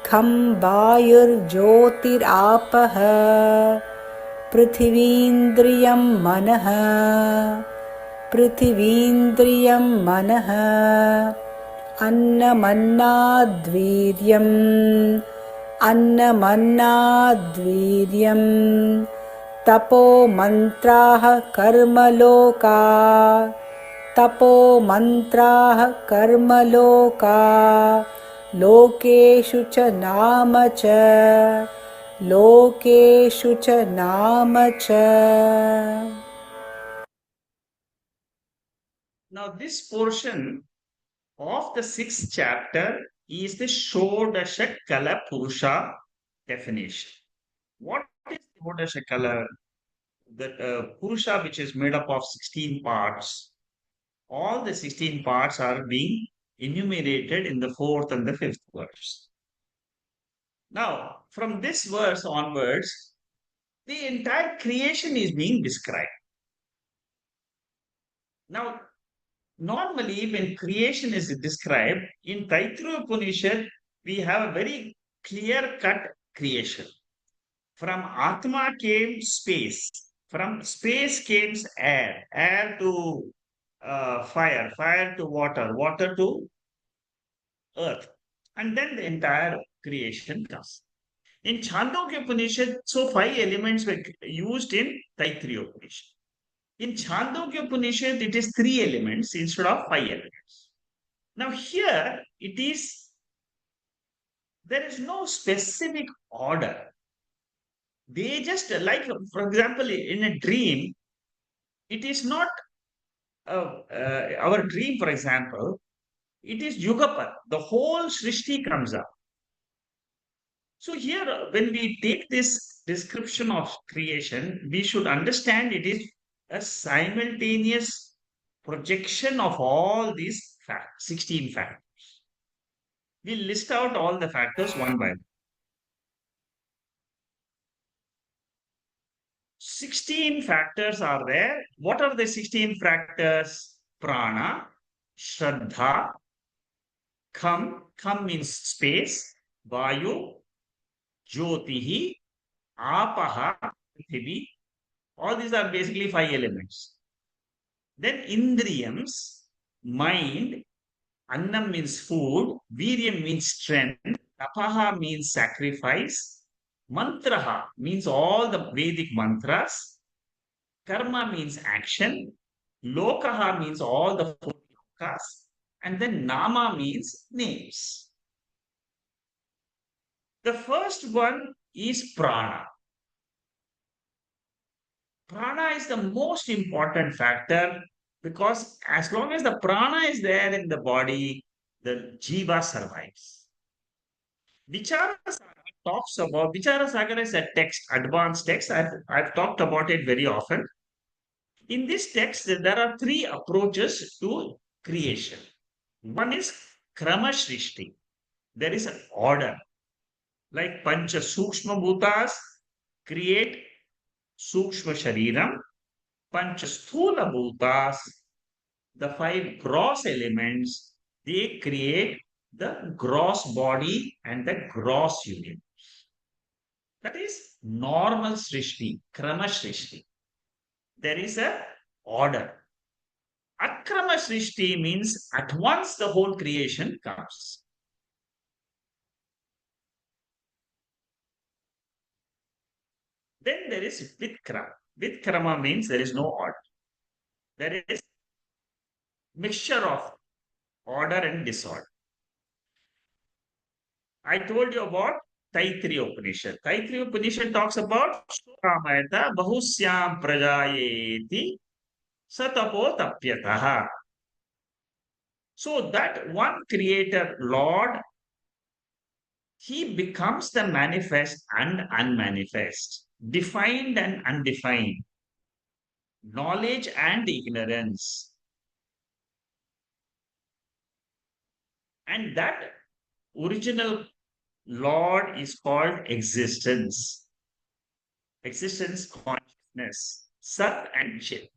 खं वायुर्ज्योतिरापः पृथिवीन्द्रियं मनः पृथिवीन्द्रियं मनः अन्नमन्नाद्वीर्यं तपो मन्त्राः कर्मलोका लोकेषु च नाम च Now, this portion of the sixth chapter is the Shodasha Kala Purusha definition. What is Shodasha Kala? The Purusha, which is made up of 16 parts. All the 16 parts are being enumerated in the fourth and the fifth verse. Now, from this verse onwards, the entire creation is being described. Now, normally, when creation is described in Taittiriya Upanishad, we have a very clear-cut creation. From Atma came space. From space came air. Air to fire. Fire to water. Water to earth. And then the entire creation comes. In Chandogya Upanishad, so 5 elements were used in Taittiriya Upanishad. In Chandogya Upanishad, it is 3 elements instead of 5 elements. Now here there is no specific order. They just like, for example, in a dream, it is not our dream, for example, it is Yugapat. The whole Srishti comes up. So here, when we take this description of creation, we should understand it is a simultaneous projection of all these 16 factors. We'll list out all the factors one by one. 16 factors are there. What are the 16 factors? Prana, Shraddha, Kham means space, Vayu, Jyotihi, Apaha, Prithvi. All these are basically 5 elements. Then Indriyams, mind, Annam means food, Viryam means strength, Tapaha means sacrifice, Mantraha means all the Vedic mantras, Karma means action, Lokaha means all the 4 lokas, and then Nama means names. The first one is Prana. Prana is the most important factor because as long as the prana is there in the body, the jiva survives. Vichara Sagar talks about, Vichara Sagar is a text, advanced text. I've talked about it very often. In this text, there are 3 approaches to creation. One is Krama Shrishti. There is an order. Like Pancha Sukshma Bhutas create Sukshma Shariram. Pancha Sthula Bhutas, the 5 gross elements, they create the gross body and the gross universe. That is normal Srishti, Krama Srishti. There is a order. Akrama Srishti means at once the whole creation comes. Then there is Vitkram. With krama means there is no order. There is mixture of order and disorder. I told you about Taittiriya Upanishad. Taittiriya Upanishad talks about Ramayata Bahusyam Prajayeti Satapo Tapyataha. So that one creator, Lord, he becomes the manifest and unmanifest, defined and undefined, knowledge and ignorance. And that original Lord is called existence, existence, consciousness, Sat and Chit.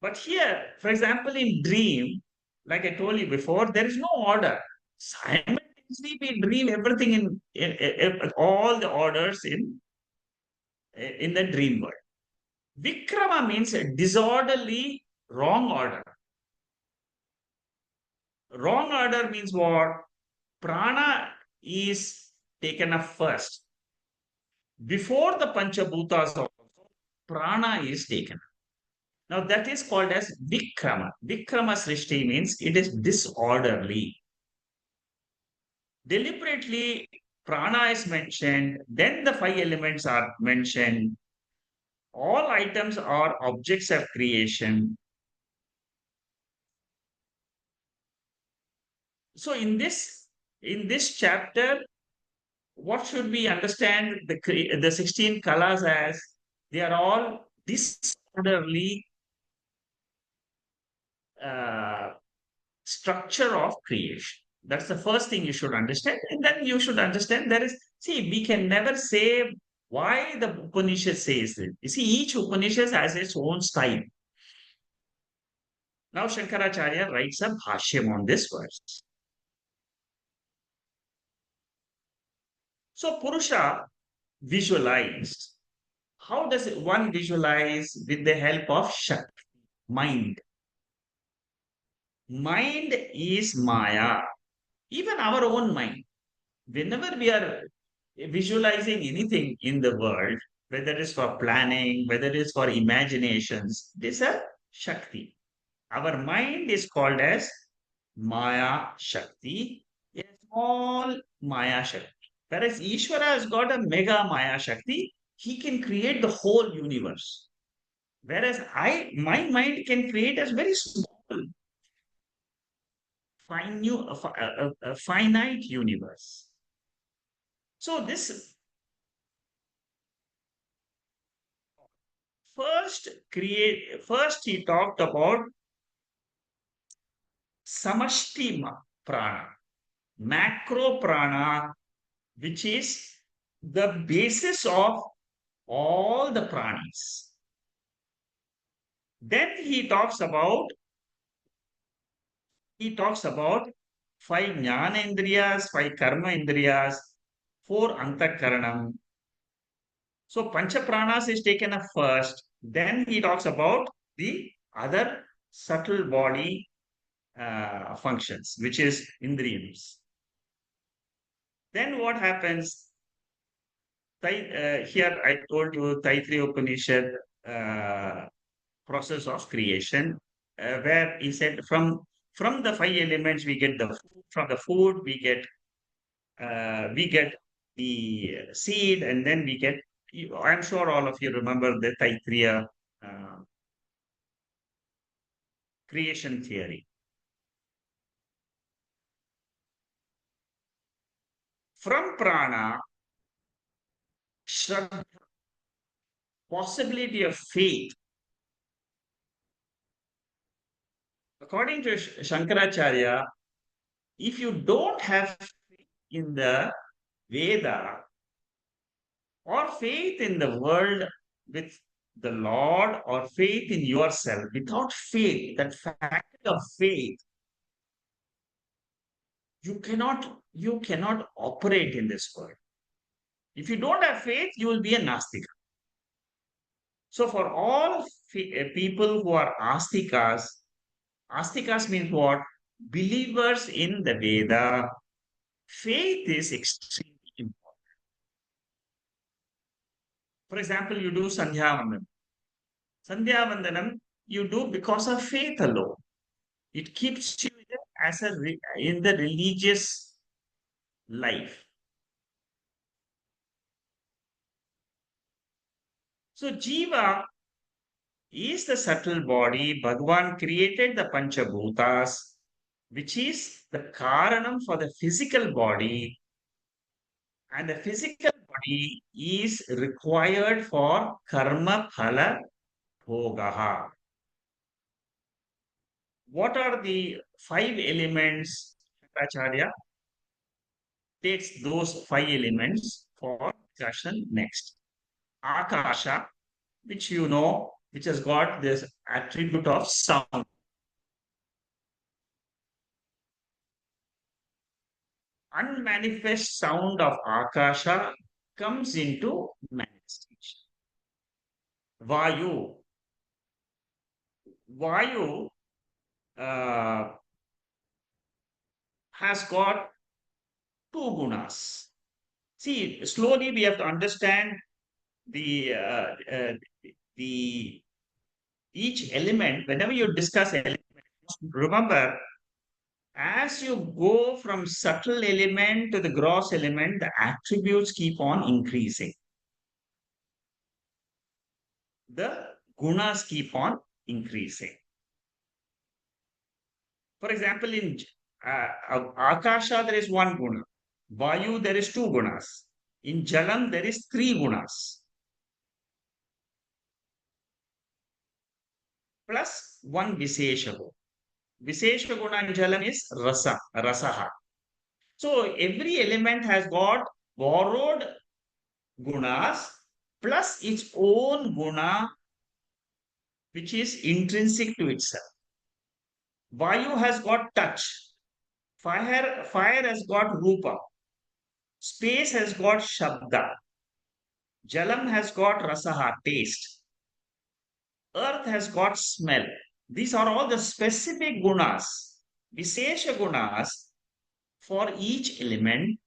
But here, for example, in dream, like I told you before, there is no order. Simultaneously, we dream everything in all the orders in the dream world. Vikrama means a disorderly, wrong order. Wrong order means what? Prana is taken up first. Before the Panchabhutas, also, prana is taken. Now that is called as Vikrama. Vikrama Srishti means it is disorderly. Deliberately, prana is mentioned, then the five elements are mentioned. All items are objects of creation. So in this chapter, what should we understand the 16 kalas as? They are all disorderly uh, structure of creation. That's the first thing you should understand. And then you should understand see, we can never say why the Upanishad says it. You see, each Upanishad has its own style. Now Shankaracharya writes a bhashyam on this verse. So Purusha visualized. How does one visualize? With the help of Shakti, mind. Mind is Maya, even our own mind. Whenever we are visualizing anything in the world, whether it is for planning, whether it is for imaginations, this is a Shakti. Our mind is called as Maya Shakti, a small Maya Shakti. Whereas Ishvara has got a mega Maya Shakti, he can create the whole universe. Whereas my mind can create as very small, a finite universe. So this first he talked about samashti prana, macro prana, which is the basis of all the pranis. Then he talks about five jnana indriyas, five karma indriyas, four antakaranam. So pancha pranas is taken up first. Then he talks about the other subtle body functions, which is indriyams. Then what happens? Here I told you Taittiriya Upanishad process of creation, where he said from the five elements we get the food, from the food we get the seed, and then we get. I'm sure all of you remember the Taittiriya uh, creation theory. From prana, Shraddha, possibility of faith. According to Shankaracharya, if you don't have faith in the Veda or faith in the world with the Lord or faith in yourself, without faith, that fact of faith, you cannot operate in this world. If you don't have faith, you will be a Nastika. So for all people who are Astikas, Astikas means what? Believers in the Veda, faith is extremely important. For example, you do Sandhya Vandanam. Sandhya Vandanam, you do because of faith alone. It keeps you in the religious life. So Jiva is the subtle body. Bhagavan created the Panchabhutas, which is the Karanam for the physical body. And the physical body is required for karma phala bhogaha. What are the five elements? Acharya takes those five elements for discussion next. Akasha, which you know, which has got this attribute of sound. Unmanifest sound of Akasha comes into manifestation. Vayu. Vayu uh, has got two gunas. See, slowly we have to understand the the each element. Whenever you discuss element, remember as you go from subtle element to the gross element, the attributes keep on increasing. The gunas keep on increasing. For example, in Akasha, there is one guna. Vayu, there is two gunas. In Jalam, there is three gunas. Plus one Vishesha guna. Vishesha guna in Jalam is rasaha. So every element has got borrowed gunas plus its own guna, which is intrinsic to itself. Vayu has got touch. Fire has got rupa. Space has got shabda. Jalam has got rasaha, taste. Earth has got smell. These are all the specific gunas, Vishesha gunas for each element,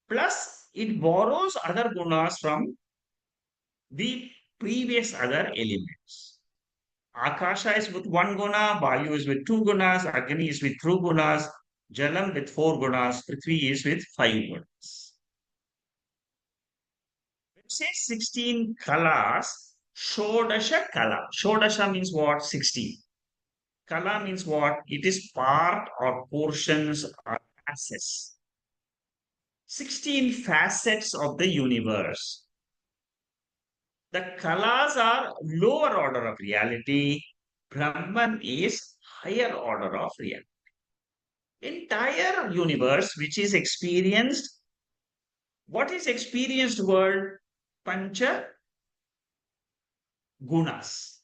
plus it borrows other gunas from the previous other elements. Akasha is with one guna, Vayu is with two gunas, Agni is with two gunas, Jalam with four gunas, Prithvi is with five gunas. When you say 16 kalas, Shodasha kala. Shodasha means what? 16. Kala means what? It is part or portions or facets. 16 facets of the universe. The kalas are lower order of reality. Brahman is higher order of reality. Entire universe, which is experienced, what is experienced world? Pancha gunas.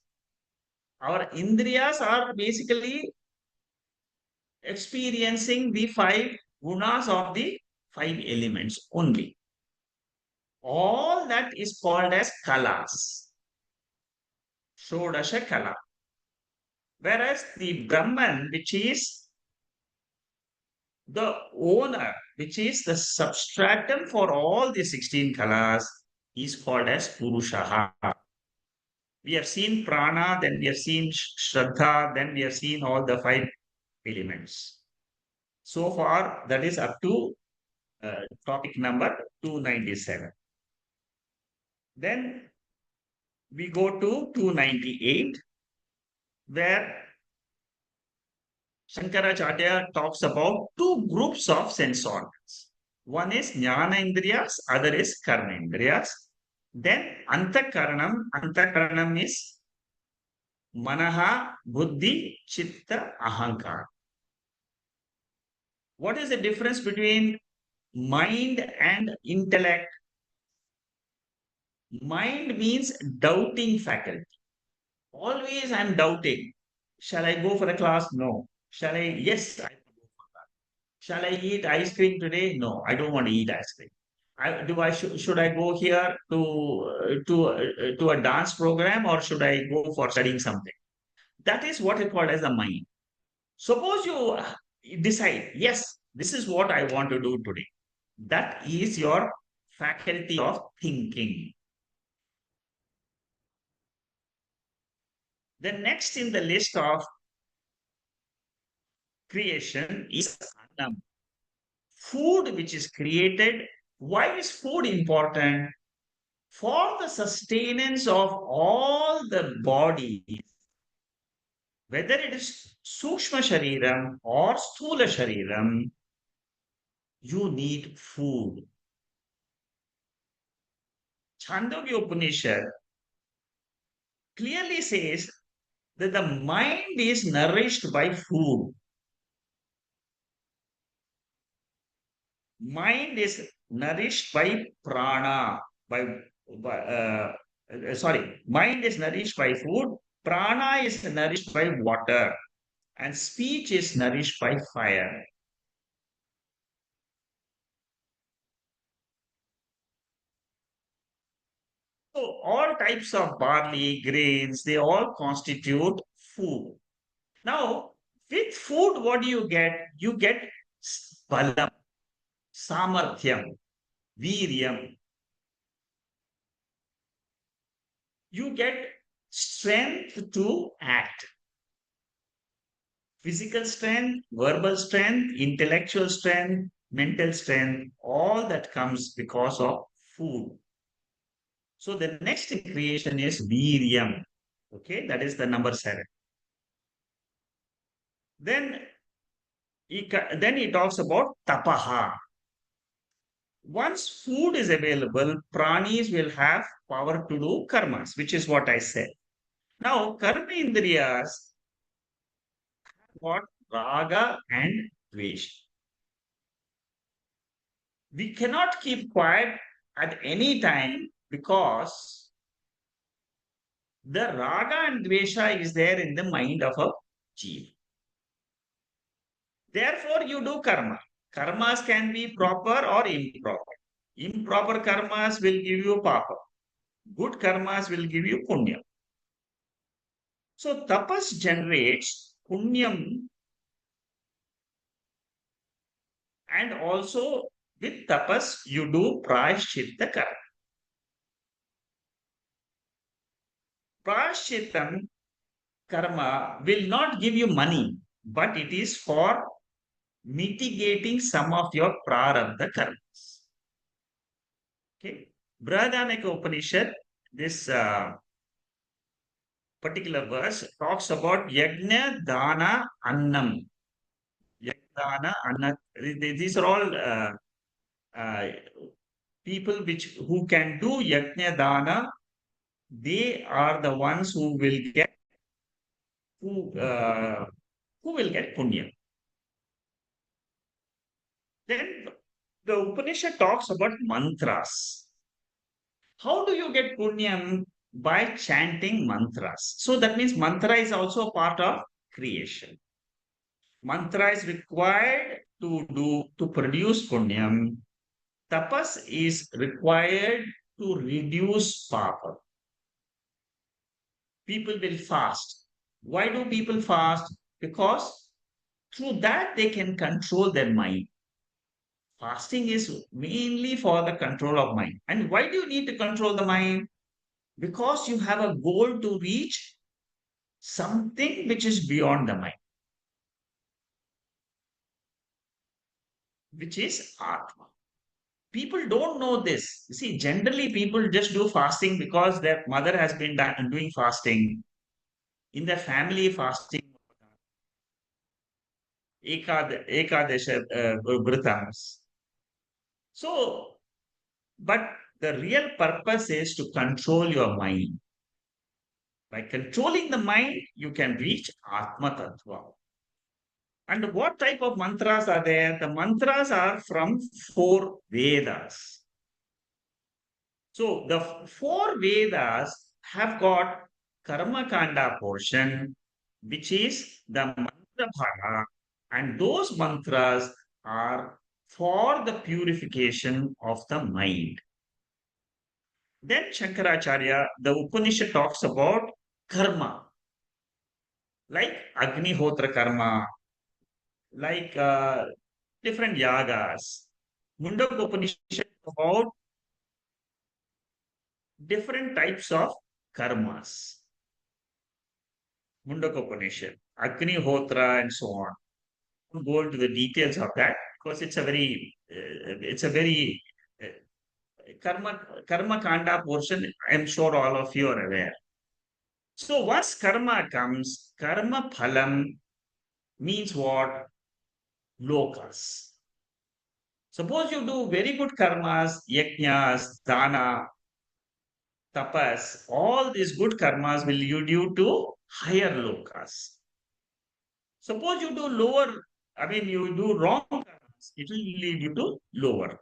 Our indriyas are basically experiencing the five gunas of the five elements only. All that is called as kalas. Shodasha kala. Whereas the Brahman, which is the owner, which is the substratum for all the 16 kalas, is called as Purushaha. We have seen prana, then we have seen shraddha, then we have seen all the five elements. So far, that is up to topic number 297. Then we go to 298, where Shankaracharya talks about two groups of sense organs. One is Jnana Indriyas, other is Karma Indriyas. Then Antakaranam is Manaha, Buddhi, Chitta, Ahankar. What is the difference between mind and intellect? Mind means doubting faculty. Always I'm doubting. Shall I go for a class? No. Shall I? Yes, I will go for that. Shall I eat ice cream today? No, I don't want to eat ice cream. Should I go here to a dance program, or should I go for studying something? That is what is called as the mind. Suppose you decide, yes, this is what I want to do today. That is your faculty of thinking. The next in the list of creation is annam, food which is created. Why is food important? For the sustenance of all the body, whether it is Sukshma Shariram or Sthula Shariram, you need food. Chandogya Upanishad clearly says that the mind is nourished by food. Mind is nourished by prana, by mind is nourished by food, prana is nourished by water, and speech is nourished by fire. So all types of barley, grains, they all constitute food. Now, with food, what do you get? You get balam, samarthyam, viryam. You get strength to act. Physical strength, verbal strength, intellectual strength, mental strength, all that comes because of food. So the next creation is viryam. Okay, that is the number 7. Then he talks about tapaha. Once food is available, pranis will have power to do karmas, which is what I said. Now, karma indriyas, what raga and dvesh. We cannot keep quiet at any time because the raga and dvesha is there in the mind of a jeev. Therefore, you do karma. Karmas can be proper or improper. Improper karmas will give you papa. Good karmas will give you punya. So tapas generates punyam, and also with tapas you do prashchitta karma. Prashchittam karma will not give you money, but it is for mitigating some of your prarabdha karmas. Okay. Brihadaranyaka Upanishad, this particular verse talks about yajna, dana, annam. Yajna, dana, anna. These are all uh, people who can do yajna, dana. They are the ones who uh, who will get punya. Then the Upanishad talks about mantras. How do you get punyam? By chanting mantras. So that means mantra is also a part of creation. Mantra is required to produce punyam. Tapas is required to reduce papa. People will fast. Why do people fast? Because through that they can control their mind. Fasting is mainly for the control of mind. And why do you need to control the mind? Because you have a goal to reach something which is beyond the mind, which is Atma. People don't know this. You see, generally people just do fasting because their mother has been doing fasting. In their family, fasting, ekadesha vritams. So, but the real purpose is to control your mind. By controlling the mind, you can reach Atma Tattva. And what type of mantras are there? The mantras are from 4 Vedas. So the 4 Vedas have got Karma Kanda portion, which is the mantra bhara, and those mantras are for the purification of the mind. Then Shankaracharya, the Upanishad talks about karma, like Agnihotra karma, like different yagas. Mundaka Upanishad about different types of karmas. Mundakopanishad, Agnihotra, and so on. Don't go into the details of that because it's a very uh, karma kanda portion. I'm sure all of you are aware. So once karma comes, karma phalam means what? Lokas. Suppose you do very good karmas, yajnas, dana, tapas, all these good karmas will lead you to higher lokas. Suppose you do you do wrong karmas, it will lead you to lower.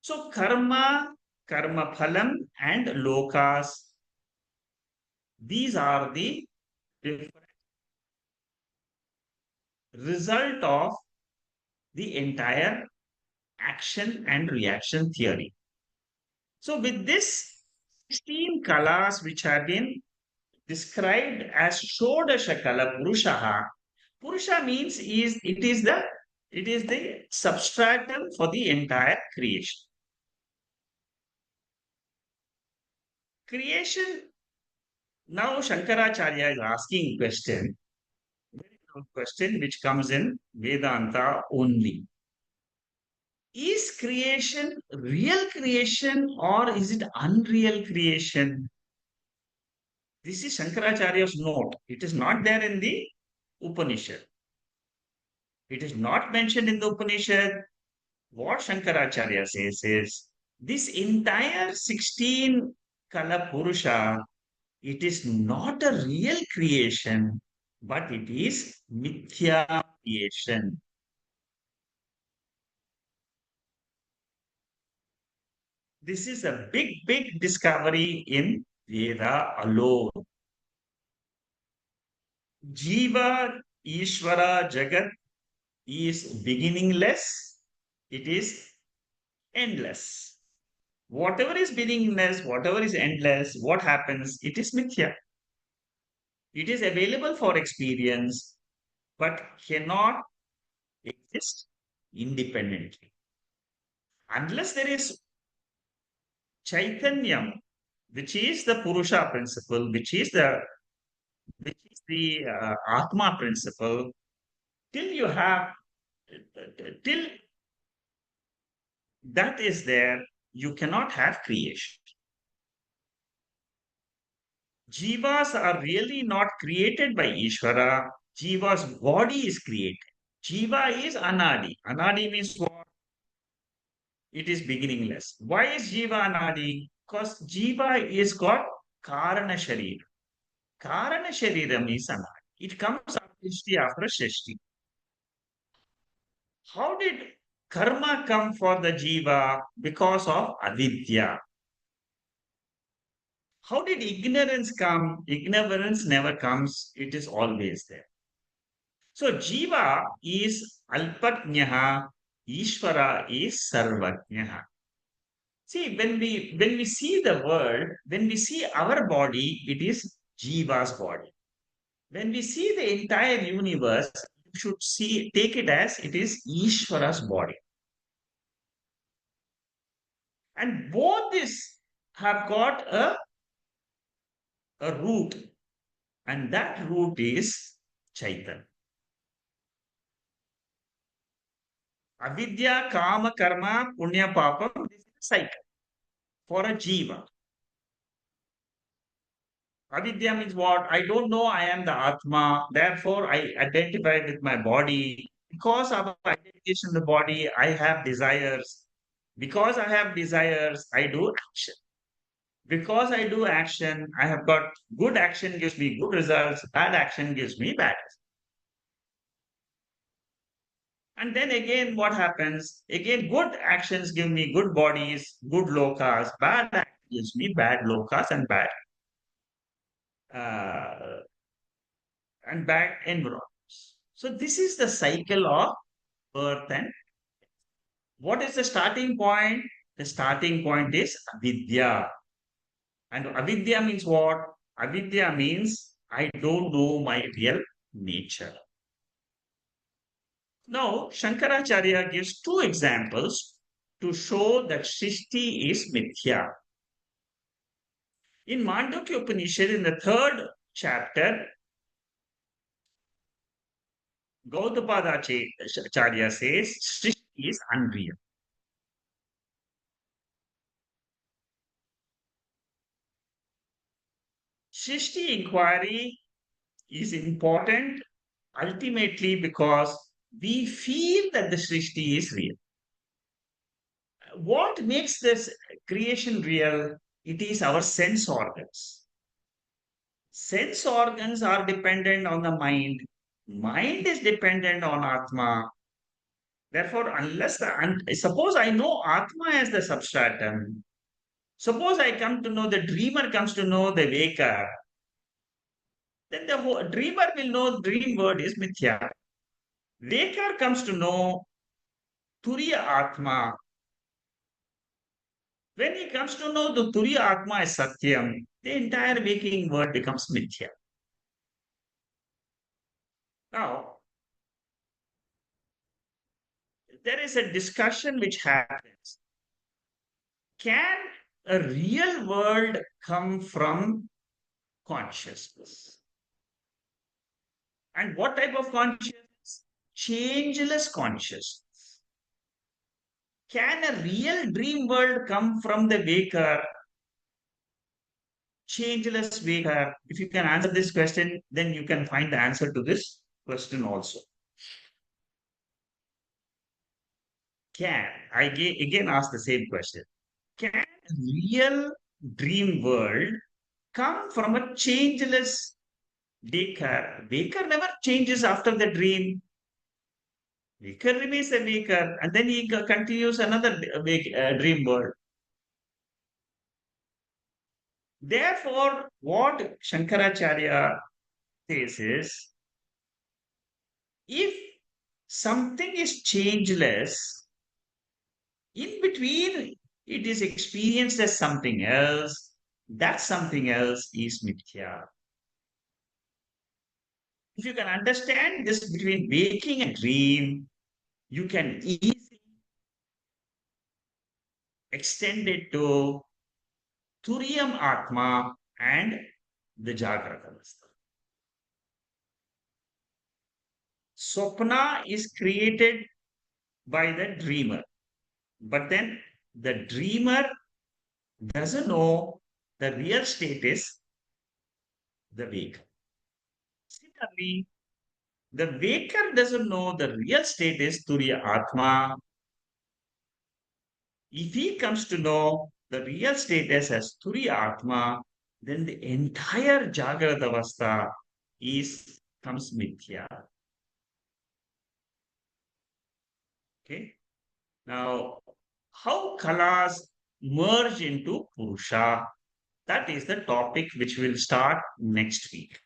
So karma phalam, and lokas, these are the different result of the entire action and reaction theory. So with this 16 kalas which have been described as Shodasha Kala Purushaha, Purusha means it is the substratum for the entire creation. Creation, now Shankaracharya is asking very good question which comes in Vedanta only. Is creation real creation or is it unreal creation? This is Shankaracharya's note. It is not there in the Upanishad. It is not mentioned in the Upanishad. What Shankaracharya says is this entire 16 Kala Purusha, it is not a real creation, but it is Mithya creation. This is a big discovery in Veda alone. Jiva, Ishvara, Jagat is beginningless, it is endless. Whatever is beginningless, whatever is endless, what happens? It is mithya. It is available for experience, but cannot exist independently. Unless there is chaitanyam, which is the Purusha principle, which is the Atma principle, till you have till that is there, you cannot have creation. Jivas are really not created by Ishvara. Jiva's body is created. Jiva is anadi. Anadi means what? It is beginningless. Why is Jiva anadi? Because Jiva is got Karana Sharira. Karana Sharira means anadi. It comes after Shishti. How did karma come for the Jiva? Because of avidya. How did ignorance come? Ignorance never comes, it is always there. So Jiva is Alpajnaha, Ishvara is Sarvajnaha. See, when we see the world, when we see our body, it is Jiva's body. When we see the entire universe, you should take it as it is Ishvara's body. And both this have got a root, and that root is Chaitanya. Avidya, kama, karma, punya, papam, this is a cycle for a jiva. Avidya means what? I don't know I am the Atma, therefore I identify with my body. Because of identification in the body, I have desires. Because I have desires, I do action. Because I do action, I have got good action gives me good results, bad action gives me bad results. And then again, what happens? Again, good actions give me good bodies, good lokas. Bad actions gives me bad lokas uh, and bad environments. So this is the cycle of birth and what is the starting point? The starting point is avidya. And avidya means what? Avidya means I don't know my real nature. Now, Shankaracharya gives two examples to show that Srishti is mithya. In Mandukya Upanishad, in the third chapter, Gaudapada Charya says Srishti is unreal. Srishti inquiry is important ultimately because we feel that the Srishti is real. What makes this creation real? It is our sense organs. Sense organs are dependent on the mind. Mind is dependent on Atma. Therefore, suppose I know Atma as the substratum, suppose I come to know the dreamer comes to know the waker, then the whole, dreamer will know dream word is mithya. Waker comes to know Turiya Atma. When he comes to know the Turiya Atma is Satyam, the entire waking world becomes mithya. Now, there is a discussion which happens. Can a real world come from consciousness? And what type of consciousness? Changeless consciousness. Can a real dream world come from the waker, changeless waker? If you can answer this question, then you can find the answer to this question also. Can, again ask the same question. Can a real dream world come from a changeless waker? Waker never changes after the dream. Waker remains a waker, and then he continues another dream world. Therefore, what Shankaracharya says is, if something is changeless, in between it is experienced as something else, that something else is mithya. If you can understand this between waking and dream, you can easily extend it to Turiyam Atma and the Jagrata Avastha. Swapna is created by the dreamer, but then the dreamer doesn't know the real state is the waker. Similarly, the waker doesn't know the real state is Turiya Atma. If he comes to know the real status as Turiya Atma, then the entire Jagrata Avastha is comes mithya. Okay. Now, how kalas merge into Purusha? That is the topic which will start next week.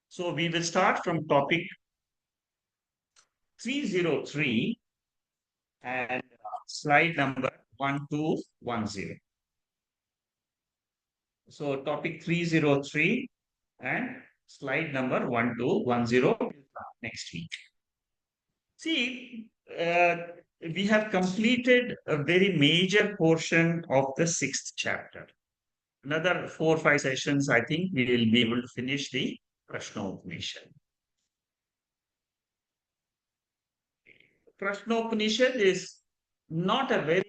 So we will start from topic 303 and slide number 1210. So topic 303 and slide number 1210 next week. See, we have completed a very major portion of the sixth chapter. Another 4 or 5 sessions, I think we will be able to finish the Prashnopanishad. Prashnopanishad is not a very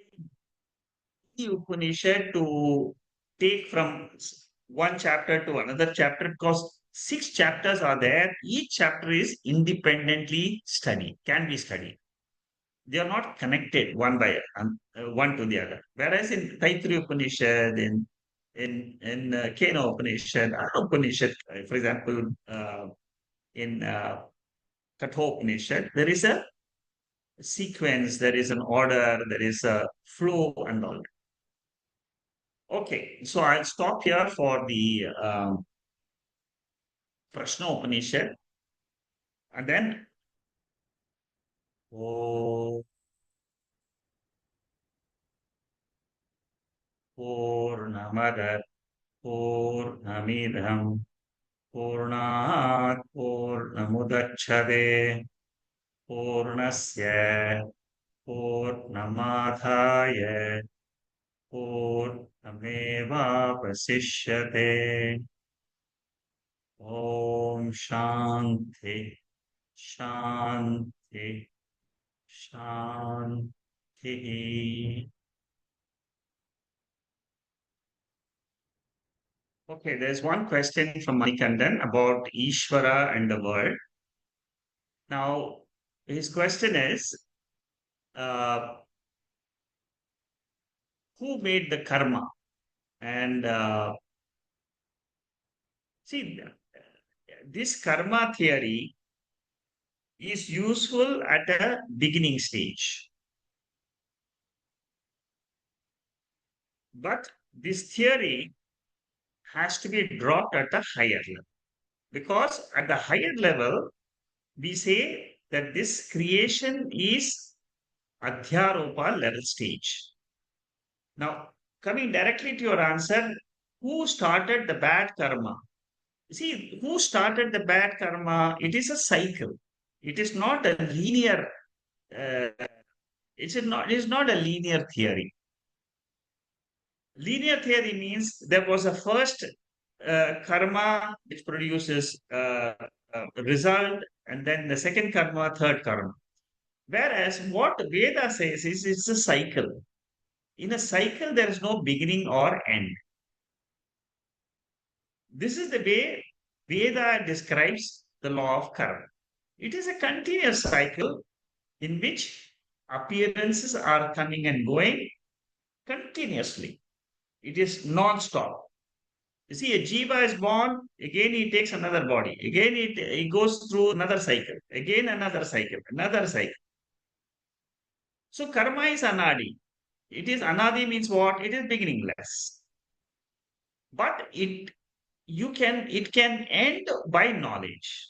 easy Upanishad to take from one chapter to another chapter because 6 chapters are there. Each chapter is independently studied, can be studied. They are not connected one to the other. Whereas in Taittiriya Upanishad, in Kena Upanishad, Upanishad, for example, in Kathopanishad, there is a sequence, there is an order, there is a flow and all. Okay, so I'll stop here for the Prashna Upanishad and then oh, Purnamada Purnamidham Purnat Purnamudachade Purnasya Purnamadhaya Purnamevapasishyate Om Shanti Shanti. Shanti. Okay, there's one question from Manikandan about Ishvara and the world. Now, his question is, uh, who made the karma? And see, this karma theory is useful at a beginning stage. But this theory has to be dropped at a higher level. Because at the higher level, we say that this creation is Adhyaropa level stage. Now, coming directly to your answer, who started the bad karma? See, who started the bad karma? It is a cycle. It is not a linear. Uh, it is not a linear theory. Linear theory means there was a first karma which produces a result, and then the second karma, third karma. Whereas what Veda says is it's a cycle. In a cycle, there is no beginning or end. This is the way Veda describes the law of karma. It is a continuous cycle in which appearances are coming and going continuously. It is non-stop. You see, a jiva is born, again he takes another body, again it goes through another cycle, again another cycle, another cycle. So karma is anadi. It is anadi means what? It is beginningless. But it can end by knowledge.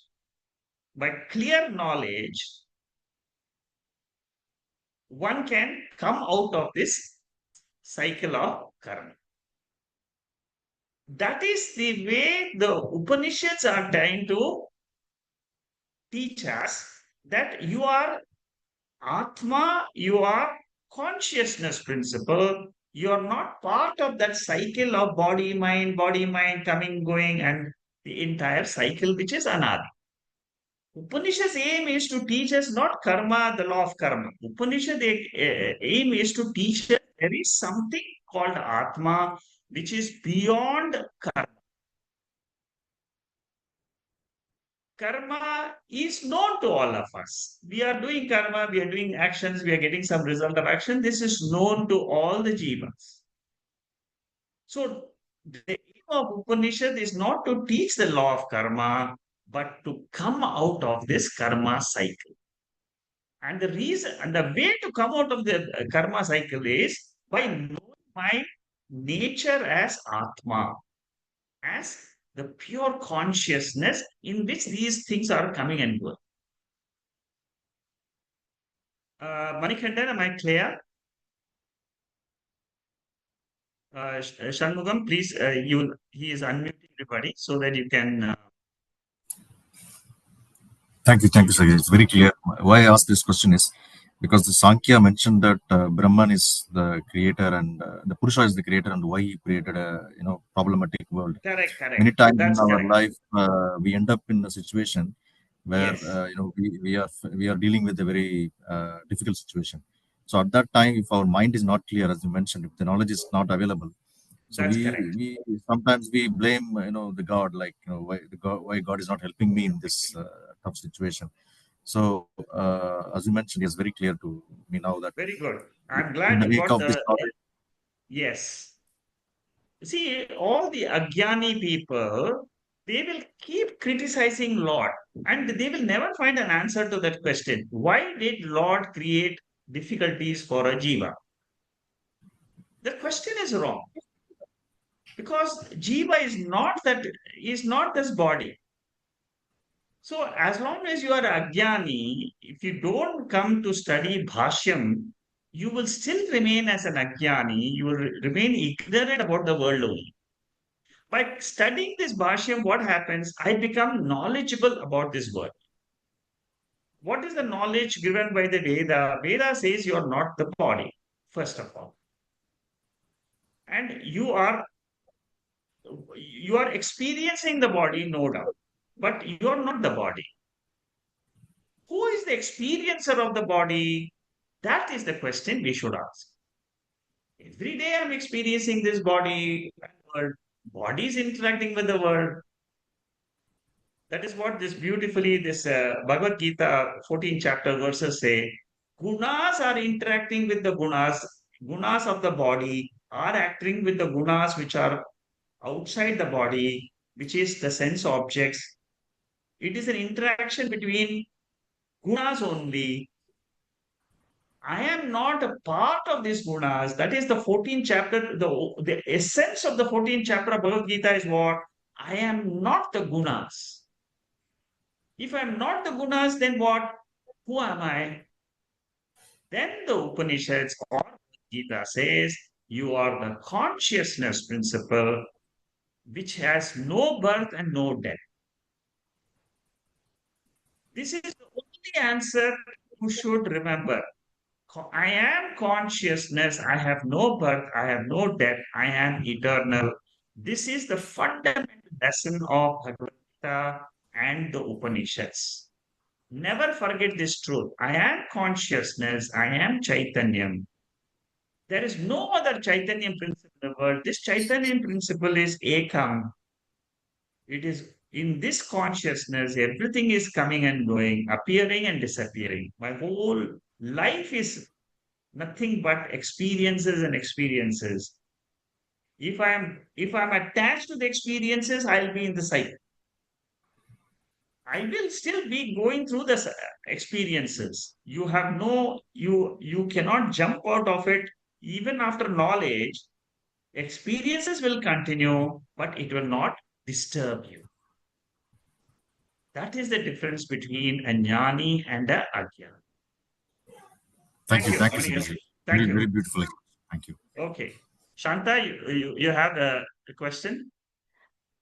By clear knowledge, one can come out of this cycle of karma. That is the way the Upanishads are trying to teach us that you are Atma, you are consciousness principle. You are not part of that cycle of body, mind, coming, going, and the entire cycle, which is anadi. Upanishad's aim is to teach us not karma, the law of karma. Upanishad aim is to teach us there is something called Atma, which is beyond karma. Karma is known to all of us. We are doing karma, we are doing actions, we are getting some result of action. This is known to all the jivas. So, the aim of Upanishad is not to teach the law of karma, but to come out of this karma cycle. And the reason and the way to come out of the karma cycle is by knowing my nature as Atma, as the pure consciousness in which these things are coming and going. Manikandan, am I clear? Shanmugam, please, he is unmuting everybody so that you can. Thank you, sir. It's very clear. Why I asked this question is because the Sankhya mentioned that Brahman is the creator and the Purusha is the creator, and why he created a problematic world. Correct, Many correct. times in That's our correct. life, we end up in a situation where Yes, we are dealing with a very difficult situation. So at that time, if our mind is not clear, as you mentioned, if the knowledge is not available, so that's we correct. we sometimes we blame the God, like why God is not helping me in this tough situation. So as you mentioned, it's very clear to me now that Very good. i- I'm in glad the you wake got of this the. knowledge. Yes. See, all the Agyani people, they will keep criticizing Lord and they will never find an answer to that question. Why did Lord create difficulties for a jiva? The question is wrong because jiva is not this body. So as long as you are Agyani, if you don't come to study Bhashyam, you will still remain as an Agyani. You will remain ignorant about the world only. By studying this Bhashyam, what happens? I become knowledgeable about this world. What is the knowledge given by the Veda? Veda says you are not the body, first of all. And you are experiencing the body, no doubt. But you are not the body. Who is the experiencer of the body? That is the question we should ask. Every day I'm experiencing this body, world. Body is interacting with the world. That is what this beautifully, this Bhagavad Gita 14 chapter verses say. Gunas are interacting with the gunas. Gunas of the body are acting with the gunas which are outside the body, which is the sense objects. It is an interaction between gunas only. I am not a part of these gunas. That is the 14th chapter. The essence of the 14th chapter of Bhagavad Gita is what? I am not the gunas. If I'm not the gunas, then what? Who am I? Then the Upanishads or Gita says, you are the consciousness principle which has no birth and no death. This is the only answer you should remember. I am consciousness. I have no birth. I have no death. I am eternal. This is the fundamental lesson of Bhagavad Gita and the Upanishads. Never forget this truth. I am consciousness. I am Chaitanyam. There is no other Chaitanya principle in the world. This Chaitanya principle is Ekam. It is in this consciousness, everything is coming and going, appearing and disappearing. My whole life is nothing but experiences and experiences. If I'm attached to the experiences, I'll be in the cycle. I will still be going through the experiences. You cannot jump out of it even after knowledge. Experiences will continue, but it will not disturb you. That is the difference between a jnani and a ajna. Thank Thank you. you. Thank you, Sudhir. Thank Very, you. very beautiful. Thank you. Okay. Shanta, you have a question?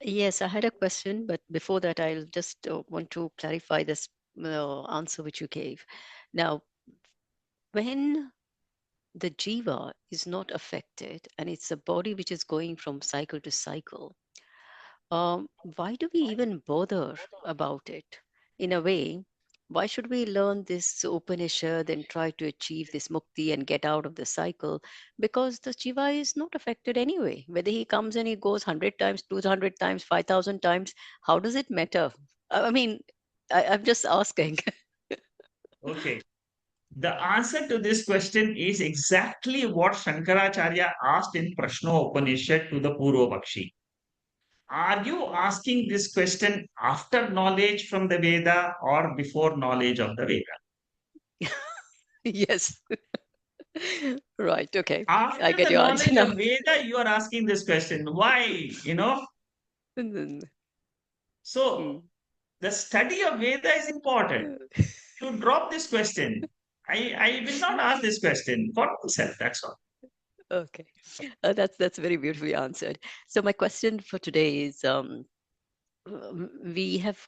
Yes, I had a question, but before that, I'll just want to clarify this answer which you gave. Now, when the jiva is not affected and it's a body which is going from cycle to cycle, why do we even bother about it? In a way, why should we learn this Upanishad and try to achieve this mukti and get out of the cycle? Because the jiva is not affected anyway. Whether he comes and he goes 100 times, 200 times, 5,000 times, how does it matter? I mean, I'm just asking. Okay. The answer to this question is exactly what Shankaracharya asked in Prasno Upanishad to the Purvapakshi. Are you asking this question after knowledge from the Veda or before knowledge of the Veda? Yes. Right. Okay. I After get the your answer knowledge now. of Veda, you are asking this question. Why? So Mm. the study of Veda is important. You drop this question. I will not ask this question for myself. That's all. Okay. That's very beautifully answered. So my question for today is we have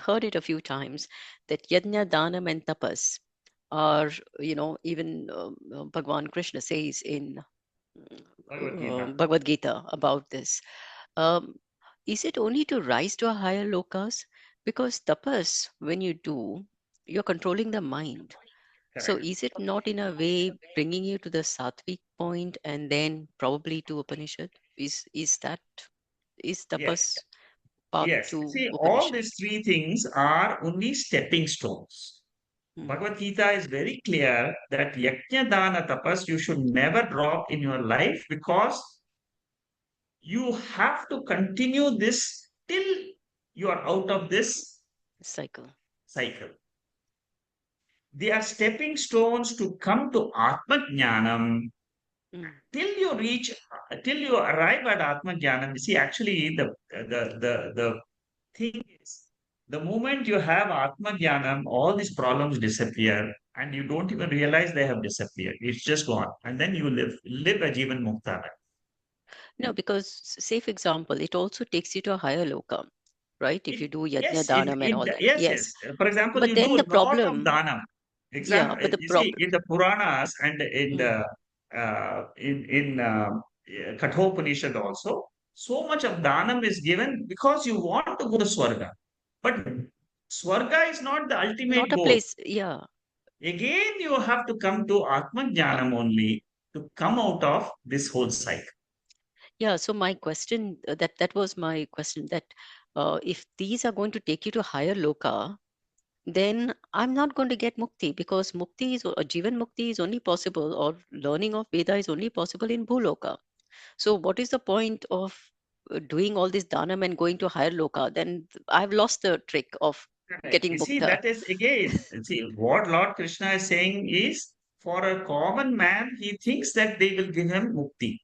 heard it a few times that yajna, danam, and tapas are, even Bhagwan Krishna says in Bhagavad Gita. Bhagavad Gita about this. Um, is it only to rise to a higher lokas? Because tapas, when you do, you're controlling the mind. So Correct. is it not in a way bringing you to the sattvic point and then probably to Upanishad? Is Yes. tapas path Yes. to See, all Upanishad? these three things are only stepping stones. Hmm. Bhagavad Gita is very clear that yajna dana tapas you should never drop in your life because you have to continue this till you are out of this Cycle. cycle. They are stepping stones to come to Atma Jnanam. Mm. Till you arrive at Atma Jnanam. See, actually, the thing is, the moment you have Atma Jnanam, all these problems disappear and you don't even realize they have disappeared. It's just gone. And then you live a Jivan Mukta life. No, because safe example, it also takes you to a higher loka, right? If It, you do yajna, yes, it, danam, and it, all that. yes, Yes. yes. For example, But you do then a the lot of problem, dhanam. yeah, but the You see, problem, in the Puranas and in mm, the in Kathopanishad also, so much of dhanam is given because you want to go to Swarga. But Swarga is not the ultimate Not a goal. place. Yeah. Again, you have to come to Atman Jnanam only to come out of this whole cycle. Yeah. So my question, that was my question, that if these are going to take you to higher loka, then I'm not going to get mukti, because mukti is, or jivan mukti is only possible, or learning of Veda is only possible in bhuloka. So what is the point of doing all this dhanam and going to higher loka? Then I've lost the trick of Correct. You getting see, mukta. that is again, see, what Lord Krishna is saying is for a common man, he thinks that they will give him mukti.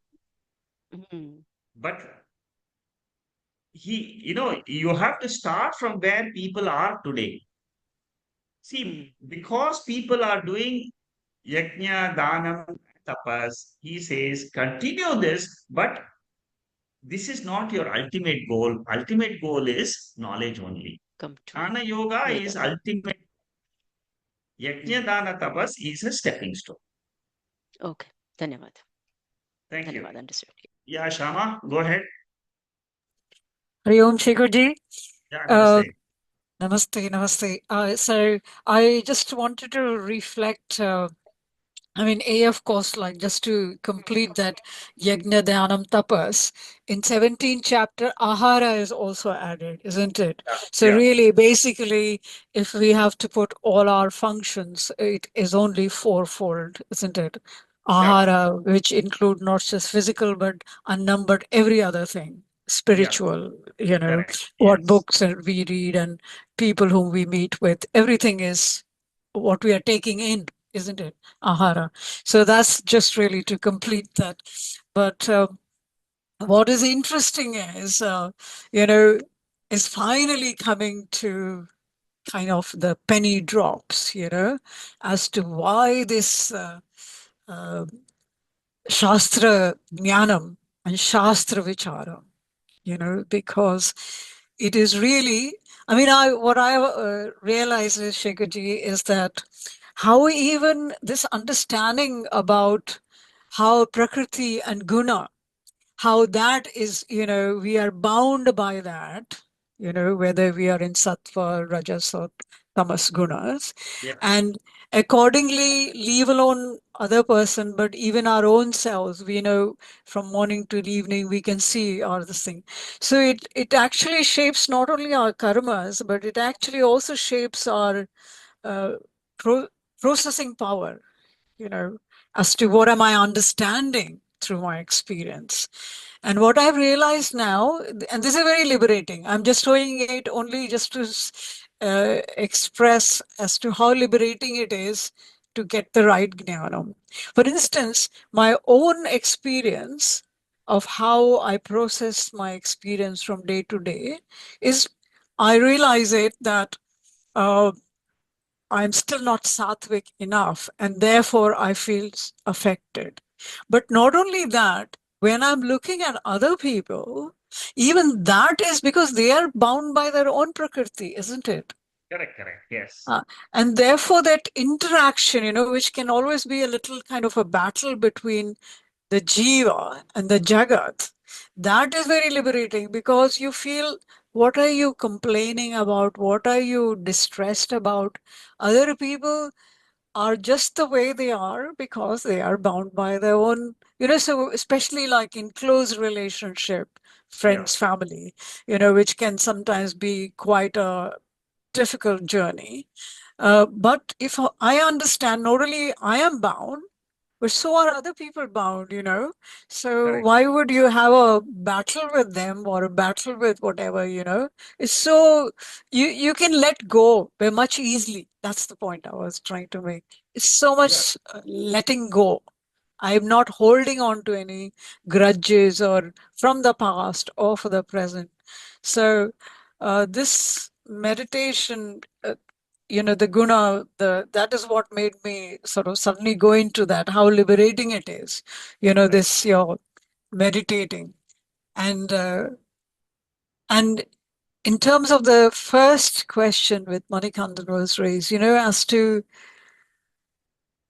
Mm, But you have to start from where people are today. mm, See, because people are doing yajna, dhanam, tapas, he says, continue this, but this is not your ultimate goal. Ultimate goal is knowledge only. come to Jnana yoga is Veda. ultimate. Yajna, Mm. dana, tapas is a stepping stone. Okay. Dhanyavad. Thank you. Dhanyavad. Understood. Yeah, Shama, go ahead. Hari Om Shekhar Yeah, Uh, namaste. Namaste, namaste. So I just wanted to reflect. I mean, of course, like just to complete that Yajna Dhyanam Tapas, in 17th chapter, Ahara is also added, isn't it? So Yeah, really, basically, if we have to put all our functions, it is only fourfold, isn't it? yeah, Ahara, which include not just physical, but unnumbered every other thing, yeah, spiritual, correct. what Yes, books we read and people whom we meet with, everything is what we are taking in, isn't it? Ahara. So that's just really to complete that. But what is interesting you know, is finally coming to kind of the penny drops, as to why this uh, Shastra Jnanam and Shastra Vicharam, because it is really, I mean, what I realize is, Shekharji, is that how even this understanding about how Prakriti and Guna, how that is, we are bound by that, whether we are in Sattva, Rajas, or Tamas gunas, yeah, and accordingly leave alone other person, but even our own selves, we know from morning to evening, we can see all this thing. So it actually shapes not only our karmas, but it actually also shapes our uh, pro- processing power, as to what am I understanding through my experience. And what I've realized now, and this is very liberating, I'm just showing it only just to express as to how liberating it is to get the right jnanam. For instance, my own experience of how I process my experience from day to day is, I realize it that uh, I'm still not sattvic enough, and therefore I feel affected. But not only that, when I'm looking at other people, even that is because they are bound by their own prakriti, isn't it? correct, correct. Yes, Uh, and therefore, that interaction, which can always be a little kind of a battle between the jiva and the jagat, that is very liberating, because you feel, what are you complaining about? What are you distressed about? Other people are just the way they are because they are bound by their own, so especially like in close relationship, yeah, friends, family, which can sometimes be quite a difficult journey. But if I understand, not only I am bound, but so are other people bound. So correct. why would you have a battle with them or a battle with whatever? It's so, you can let go very much easily. That's the point I was trying to make. It's so Yeah, much letting go. I'm not holding on to any grudges or from the past or for the present. So this meditation, the guna, that is what made me sort of suddenly go into that, how liberating it is, correct. this your meditating. And in terms of the first question with Manikandan was raised, as to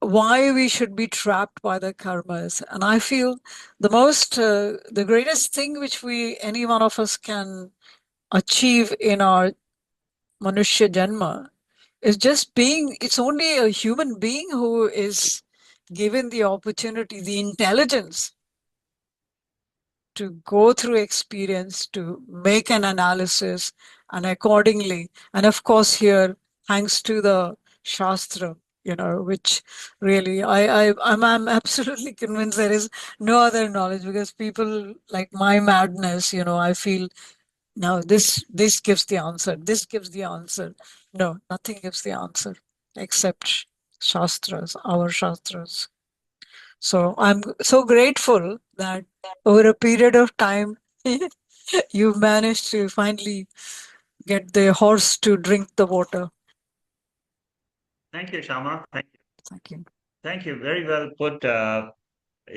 why we should be trapped by the karmas. And I feel the greatest thing which any one of us can achieve in our Manushya Janma is just being, it's only a human being who is given the opportunity, the intelligence to go through experience, to make an analysis, and accordingly. And of course, here, thanks to the Shastra, which really, I'm absolutely convinced there is no other knowledge, because people like my madness, I feel now this gives the answer, this gives the answer. No, nothing gives the answer except Shastras, our Shastras. So I'm so grateful that over a period of time, you've managed to finally get the horse to drink the water. Thank you, Shama. Thank you. Thank you. Thank you. Very well put.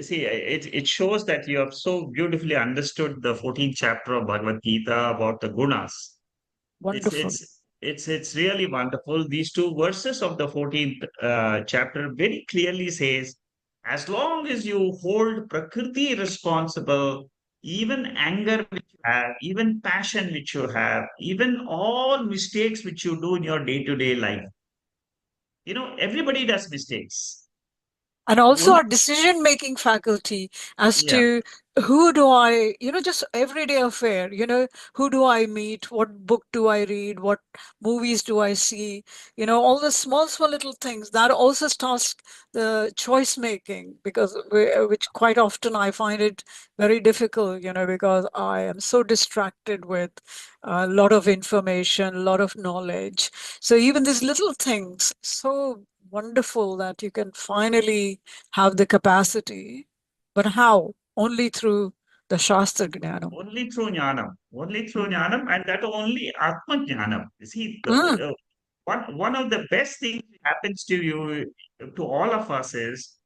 See, it shows that you have so beautifully understood the 14th chapter of Bhagavad Gita about the gunas. It's Wonderful. it's it's really wonderful. These two verses of the 14th chapter very clearly says, as long as you hold Prakriti responsible, even anger which you have, even passion which you have, even all mistakes which you do in your day-to-day life, everybody does mistakes. And also Only, our decision making faculty as yeah, to who do I, just everyday affair, who do I meet, what book do I read, what movies do I see, all the small little things that also starts the choice making, because which quite often I find it very difficult, because I am so distracted with a lot of information, a lot of knowledge. So even these little things, so wonderful that you can finally have the capacity. But how? Only through the Shastra Jnanam. only through jnanam, only through Mm. jnanam, and that only Atma jnanam. You see, Mm. one of the best things that happens to you, to all of us, is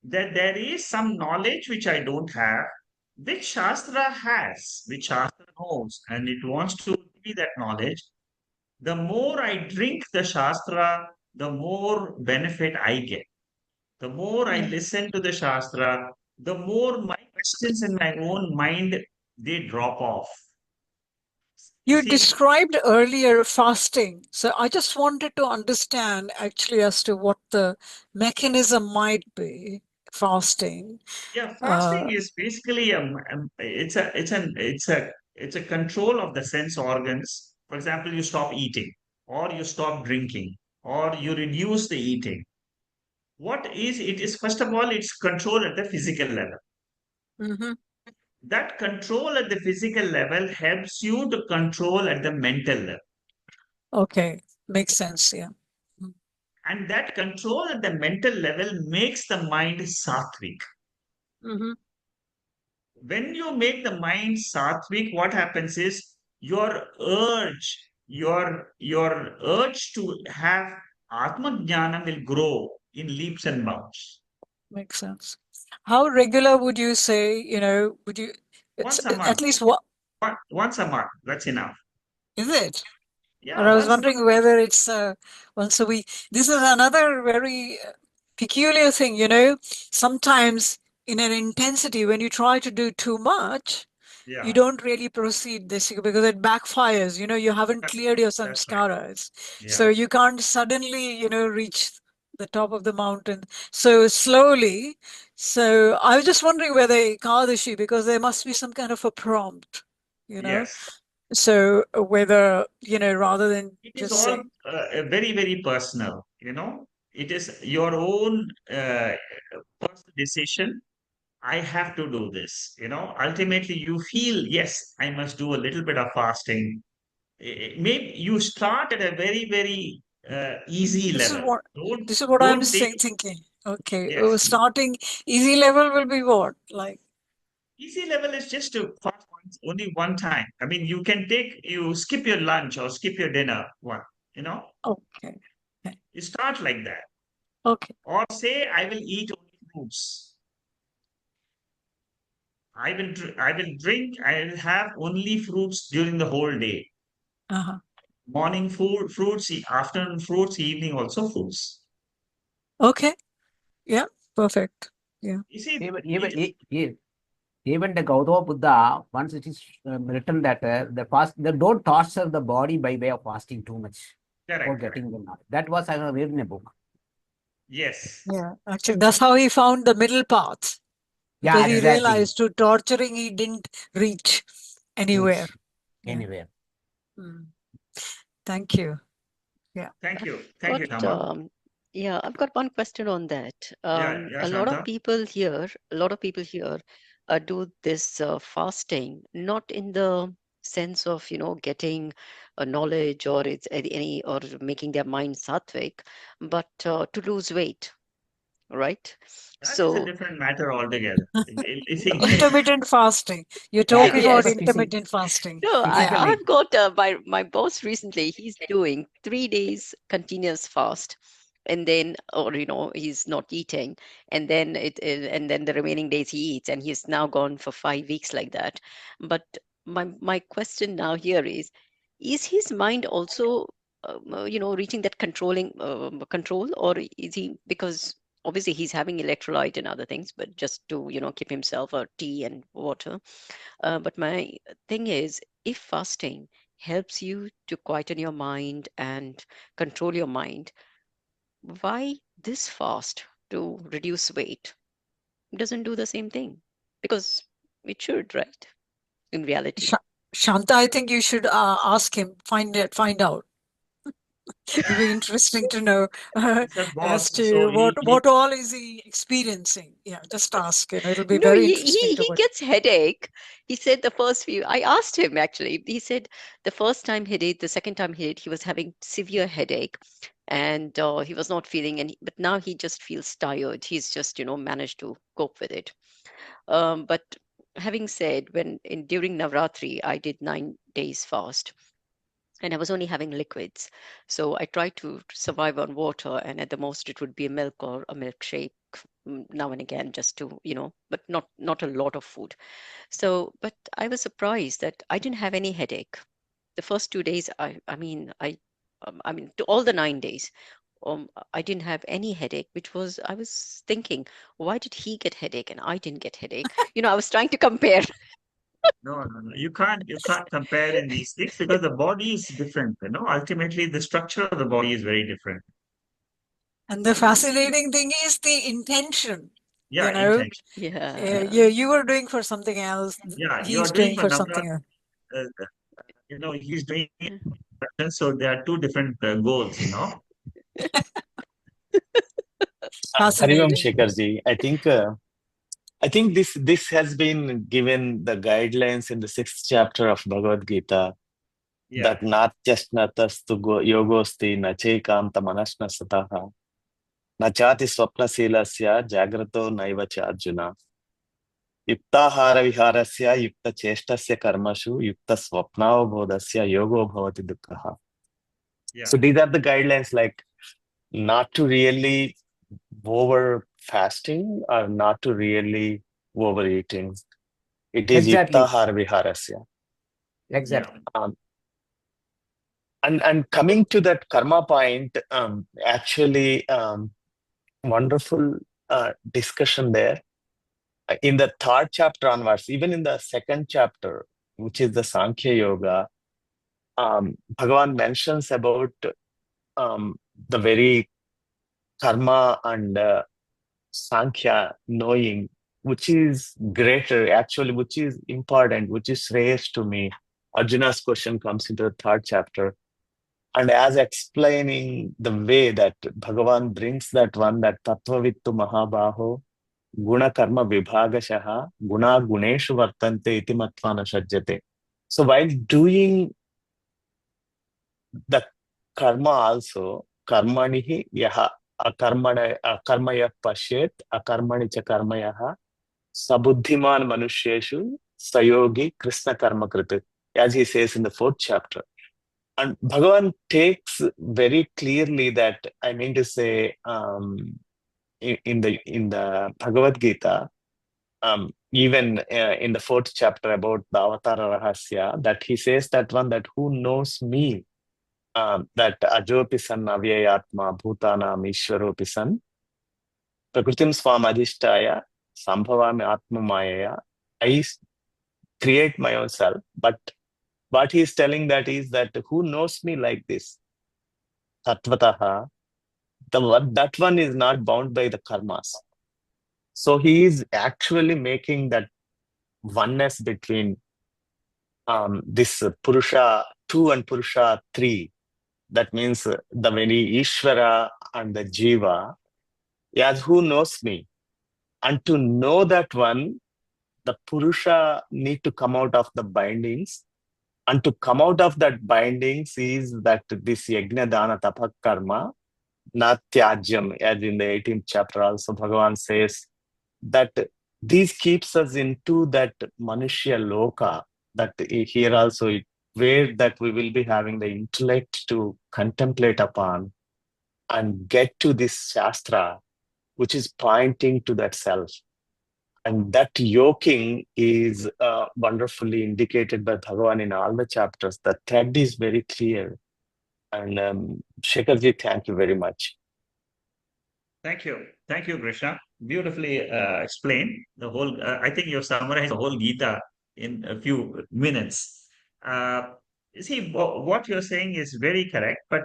that there is some knowledge which I don't have, which Shastra has, which Shastra knows, and it wants to give me that knowledge. The more I drink the Shastra, the more benefit I get. The more I Mm. listen to the Shastra, the more my questions in my own mind they drop off. You You see, described earlier fasting. So I just wanted to understand actually as to what the mechanism might be, fasting. yeah, fasting Uh, is basically it's a control of the sense organs. For example, you stop eating, or you stop drinking, or you reduce the eating. What is it? Is first of all, it's control at the physical level. mhm. That control at the physical level helps you to control at the mental level. Okay, makes sense. Yeah. Mm. And that control at the mental level makes the mind sattvic. Mhm. When you make the mind sattvic, what happens is your urge to have Atma Jnana will grow in leaps and bounds. Makes sense. How regular would you say, would you, it's Once a month. at least what Once a month. That's enough. is it? Or Yeah, I was once a month. wondering whether it's once a week. This is another very peculiar thing, sometimes in an intensity, when you try to do too much, you Yeah, don't really proceed this because it backfires, you haven't that's cleared right. your That's right. samskaras. So Yeah. you can't suddenly, reach the top of the mountain. So slowly. So I was just wondering whether Ekadashi, because there must be some kind of a prompt, you know. Yes. So whether, rather than It is just all saying, very, very personal, It is your own personal decision. I have to do this, Ultimately, you feel, yes, I must do a little bit of fasting. Maybe you start at a very, very easy this is level. what Don't this is what I'm don't take thinking. Okay, yes. starting easy level will be what? Like, Easy level is just to fast only one time. I mean, you skip your lunch or skip your dinner one, you know. okay. Okay. You start like that. Okay. Or say, I will eat only fruits. I will drink, I will have only fruits during the whole day. Uh-huh. Morning food, fruits, afternoon fruits, evening also fruits. Okay. Yeah. Perfect. Yeah. You see, Even it, even e- e- Even the Gautama Buddha, once it is written that they don't torture the body by way of fasting too much for Correct. getting the knowledge. That was I have read in a book. Yes. Yeah, actually, that's how he found the middle path. Yeah, Because he exactly. realized to torturing, he didn't reach anywhere. Yeah. Anywhere. Thank you. Yeah. Thank you. Thank you, But Tama. yeah, I've got one question on that. Yeah, A lot of Shanta. people here, do this fasting, not in the sense of, getting a knowledge or it's any or making their mind sattvic, but to lose weight, right? That is a So different matter altogether. You see, Intermittent fasting. You're Yeah, talking for about the yes. intermittent fasting. No, Yeah. physically. I've got my boss recently. He's doing 3 days continuous fast, and then, or he's not eating, and then and then the remaining days he eats, and he's now gone for 5 weeks like that. But my question now here is his mind also, reaching that control, or is he, because obviously he's having electrolyte and other things, but just to keep himself a tea and water. But my thing is, if fasting helps you to quieten your mind and control your mind, why this fast to reduce weight doesn't do the same thing? Because it should, right? In reality. Shanta, I think you should ask him, find out. It'll be interesting to know Mr. as Boss, to so what all is he experiencing. Yeah, just ask. It'll be No, very he, interesting he to he watch. gets headache. He said the first few. I asked him actually. He said the first time he did, the second time he did, he was having severe headache, and he was not feeling any. But now he just feels tired. He's just managed to cope with it. But having said, during Navratri, I did 9 days fast, and I was only having liquids. So I tried to survive on water, and at the most it would be a milk or a milkshake now and again, just to, but not a lot of food. So, but I was surprised that I didn't have any headache. The first 2 days, to all the 9 days, I didn't have any headache, which was, I was thinking, why did he get headache and I didn't get headache? I was trying to compare. no. You can't compare in these things because the body is different. Ultimately, the structure of the body is very different. And the fascinating thing is the intention. Yeah, intention. Yeah, Yeah. you were doing for something else. Yeah, you are He's doing doing for for something Navratri. else. He's doing it, so there are two different goals. Harivam Fascinating. Shekharji, I think this has been given the guidelines in the 6th chapter of Bhagavad Gita, Yeah, that natyasnatastu yogosti nachekanta manasna sataha nachati swapnasilasya jagrato naiva cha Arjuna yuktahara viharasya yukta chestasya karmashu yukta swapnavabodhasya yogo bhavati dukkha. yeah. So these are the guidelines, like not to really over fasting or not to really overeating. It is Exactly. yuktahara viharasya. Exactly. And coming to that karma point, actually, wonderful discussion there. In the 3rd chapter onwards, even in the 2nd chapter, which is the Sankhya Yoga, Bhagavan mentions about the very karma and Sankhya knowing, which is greater, actually, which is important, which is shreyas to me. Arjuna's question comes into the 3rd chapter. And as explaining the way that Bhagavan brings that one, that Tattvavittu Mahabaho, Guna Karma Vibhagashaha, Guna Guneshu Vartante iti Matvana Shajjate. So while doing the karma also, Karmanihi Yaha, Akarmaya Pashet, Akarmani cha Karmayaha, Sabuddhiman Manusheshu, Sayogi Krishna Karma Kriti, as he says in the 4th chapter. And Bhagavan takes very clearly that, I mean to say, in the Bhagavad Gita, even in the 4th chapter about the Avatara Rahasya, that he says that one, that who knows me, that Ajopi san avyayatma bhutanam ishwaropi san prakritim swam adhishtaya sambhavami atma mayaya I create my own self. But what he's telling that is that who knows me like this? Tatvataha, that one is not bound by the karmas. So he is actually making that oneness between this Purusha 2 and Purusha 3. That means the very Ishvara and the Jiva. Yes, who knows me? And to know that one, the Purusha need to come out of the bindings. And to come out of that bindings is that this Yajna Dana Tapa Karma, not Tyajyam, as in the 18th chapter also Bhagavan says that these keeps us into that Manushya Loka, that here also where that we will be having the intellect to contemplate upon and get to this Shastra, which is pointing to that self. And that yoking is wonderfully indicated by Bhagavan in all the chapters. The thread is very clear. And Shekharji, thank you very much. Thank you. Thank you, Krishna. Beautifully explained the whole. I think you've summarized the whole Gita in a few minutes. See, what you're saying is very correct, but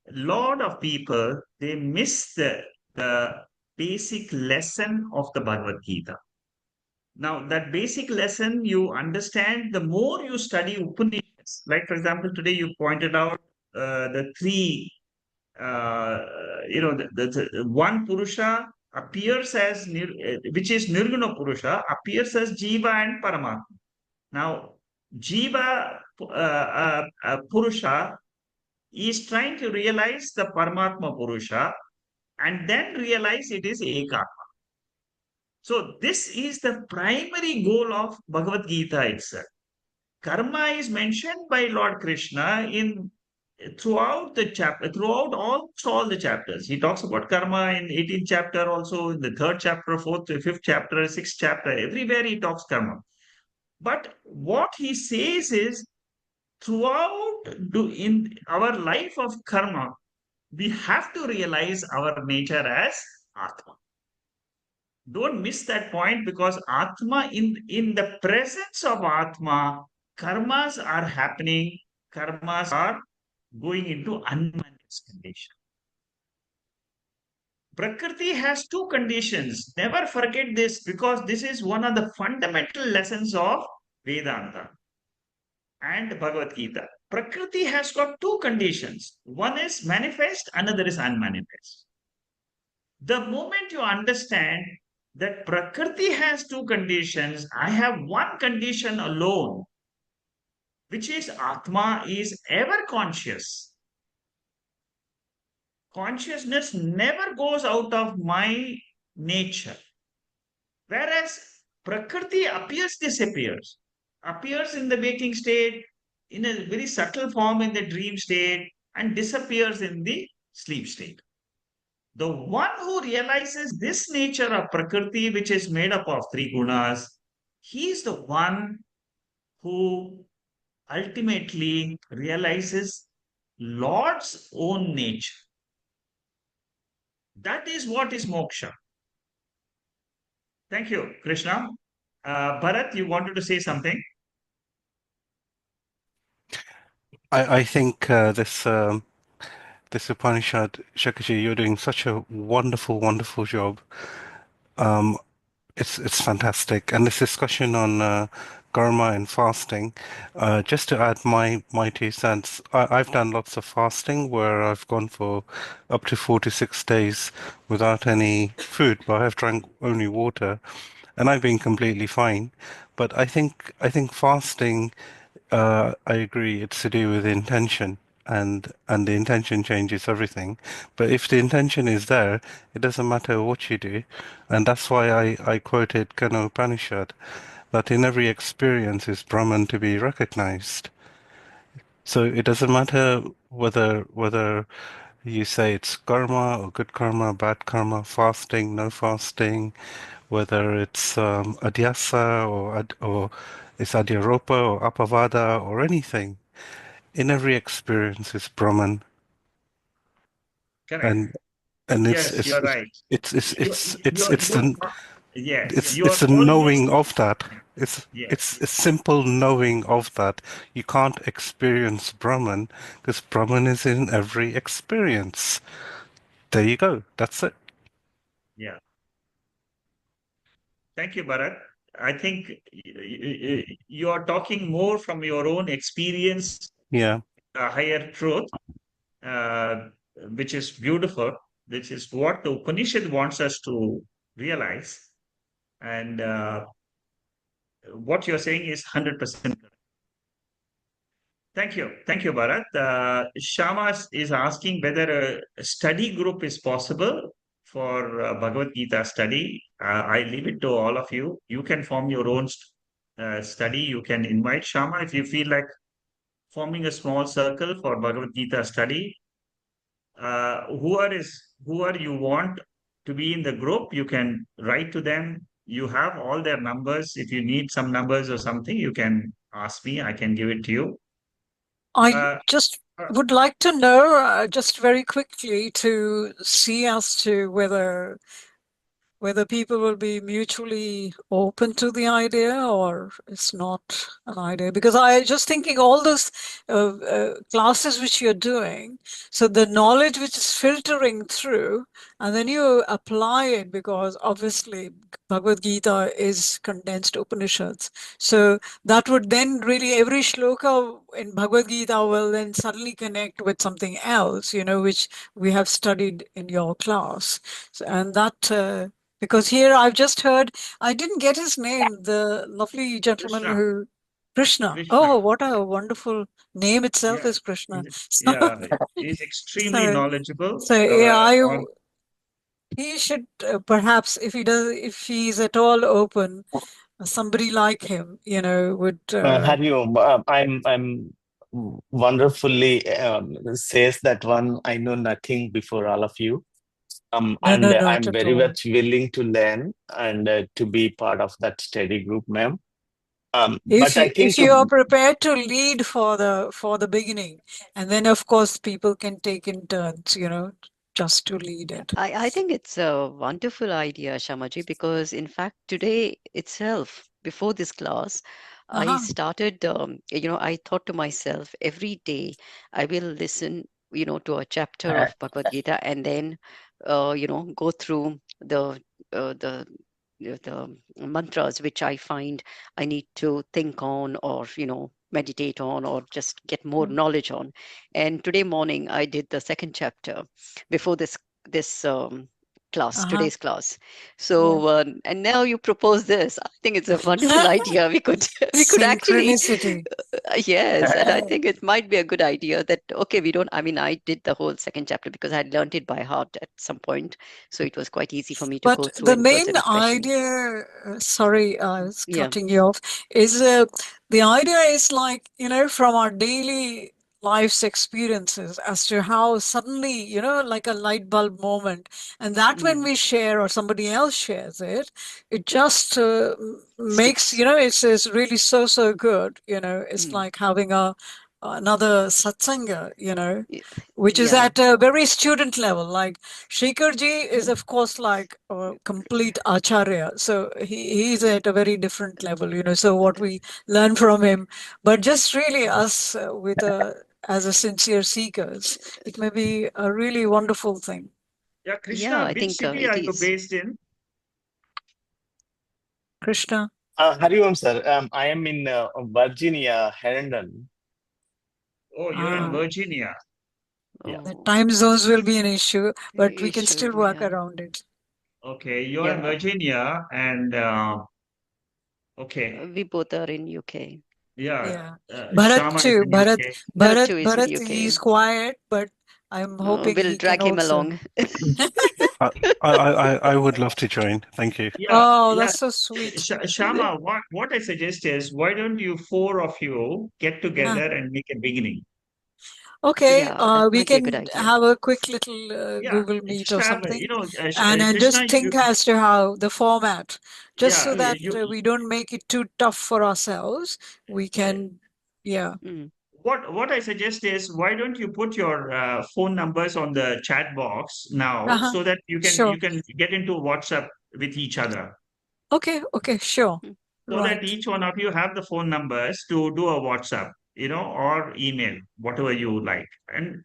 a lot of people they miss the basic lesson of the Bhagavad Gita. Now, that basic lesson you understand the more you study Upanishads. Like, for example, today you pointed out the three uh, the one Purusha appears as which is Nirguna Purusha appears as Jiva and Paramatma. Now, Jiva Purusha is trying to realize the Paramatma Purusha and then realize it is Eka. So this is the primary goal of Bhagavad Gita itself. Karma is mentioned by Lord Krishna in throughout the chapter, throughout all the chapters. He talks about karma in 18th chapter, also in the 3rd chapter, 4th, 5th chapter, 6th chapter. Everywhere he talks karma. But what he says is throughout in our life of karma, we have to realize our nature as Atma. Don't miss that point, because Atma, in the presence of Atma, karmas are happening, karmas are going into unmanifest condition. Prakriti has two conditions. Never forget this, because this is one of the fundamental lessons of Vedanta and Bhagavad Gita. Prakriti has got two conditions. One is manifest, another is unmanifest. The moment you understand that Prakriti has two conditions, I have one condition alone, which is Atma is ever conscious. Consciousness never goes out of my nature. Whereas Prakriti appears, disappears, appears in the waking state, in a very subtle form in the dream state, and disappears in the sleep state. The one who realizes this nature of Prakriti, which is made up of three gunas, he is the one who ultimately realizes Lord's own nature. That is what is moksha. Thank you, Krishna. Bharat, you wanted to say something? I think this Upanishad, Shakaji, you're doing such a wonderful job. It's fantastic, and this discussion on karma and fasting. Just to add my 2 cents, I've done lots of fasting where I've gone for up to 4 to 6 days without any food, but I've drank only water, and I've been completely fine. But I think fasting, I agree, it's to do with intention, and the intention changes everything. But if the intention is there, it doesn't matter what you do, and that's why I quoted Kano Upanishad, that in every experience is Brahman to be recognized. So it doesn't matter whether you say it's karma or good karma, bad karma, fasting, no fasting, whether it's adhyasa or it's adhyaropa or apavada or anything. In every experience is Brahman, Correct. and it's Yes, it's you're right. it's it's You, it's it's you, it's you, the yes, it's you it's are the almost knowing of that. It's Yes. a simple knowing of that. You can't experience Brahman because Brahman is in every experience. There you go. That's it. Yeah. Thank you, Bharat. I think you are talking more from your own experience, Yeah. a higher truth, uh, which is beautiful, which is what the Upanishad wants us to realize. And what you're saying is 100% correct. Thank you. Thank you, Bharat. Shama is asking whether a study group is possible for Bhagavad Gita study. I leave it to all of you. You can form your own study. You can invite Shama if you feel like forming a small circle for Bhagavad Gita study. Whoever you want to be in the group, you can write to them. You have all their numbers. If you need some numbers or something, you can ask me. I can give it to you. I Uh, just uh, would like to know, just very quickly, to see as to whether people will be mutually open to the idea or it's not an idea. Because I just thinking all those classes which you're doing, so the knowledge which is filtering through, and then you apply it, because obviously Bhagavad Gita is condensed Upanishads. So that would then really, every shloka in Bhagavad Gita will then suddenly connect with something else, which we have studied in your class. So, and that, because here I've just heard, I didn't get his name, the lovely gentleman Krishna. who, Krishna. Krishna. Oh, what a wonderful name itself Yeah. is Krishna. Yeah. He's extremely So, knowledgeable so yeah, on. he should perhaps, if he's at all open, somebody like him, would. Hari Om, I'm wonderfully says that one. I know nothing before all of you. No, And no, not I'm at very all. much willing to learn and to be part of that study group, ma'am. If But I you think are prepared to lead for the beginning, and then of course people can take in turns, just to lead it. I think it's a wonderful idea, Shamaji, because in fact, today itself, before this class, I Uh-huh. started, I thought to myself, every day I will listen, to a chapter of Bhagavad Gita and then, go through the the mantras which I find I need to think on or, meditate on or just get more knowledge on. And today morning I did the second chapter before this class, Uh-huh. today's class. Yeah. So and now you propose this. I think it's a wonderful idea. We could actually Synchronicity. yes, and I think it might be a good idea that okay, we don't. I mean, I did the whole second chapter because I had learned it by heart at some point, so it was quite easy for me to But go through, the and it was main a refreshing. idea, sorry, I was Yeah. cutting you off, is the idea is like, from our daily life's experiences as to how suddenly, like a light bulb moment, and that when we share or somebody else shares it, it just makes, Sticks. it's really so, so good. It's Mm. like having another satsanga, Y- which is Yeah. at a very student level. Like Shikharji is, of course, like a complete acharya. So he's at a very different level, So what we learn from him, but just really us as a sincere seekers, it may be a really wonderful thing. Yeah, Yeah, Krishna, I which think city it are you is. based in? Krishna. Hari Om, sir. I am in Virginia, Herndon. Oh, you're in Ah, Virginia. Yeah. the Oh, time zones will be an issue, but we can issue. still work Yeah. around it. Okay, you're in Yeah. Virginia, and okay, We both are in UK. yeah, Yeah. Bharat Shama is too. in UK. Bharat too is in Bharat, UK. he's quiet, but I'm hoping We'll he can drag him also. along. I, I would love to join. Thank you. Yeah, Oh, yeah. that's so sweet. Shama, what I suggest is, why don't you four of you get Huh. together and make a beginning? Okay, Yeah, that we might be a good can idea. have a quick little Yeah, Google Meet just or have, something, and Krishna, just think as to how the format, just yeah, so that you, we don't make it too tough for ourselves. We uh, can, yeah. Mm. what I suggest is, why don't you put your phone numbers on the chat box now, Uh-huh. so that you Sure. can get into WhatsApp with each other. Okay, sure. so that Right. each one of you have the phone numbers to do a WhatsApp, or email, whatever you like. And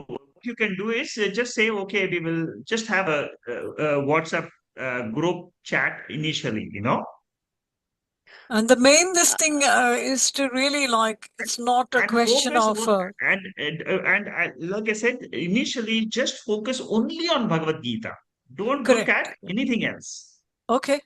what you can do is just say, okay, we will just have a WhatsApp group chat initially. And the main this thing is to really it's not a And question focus of on, and like I said, initially just focus only on Bhagavad Gita. Don't look correct. at anything else. Okay.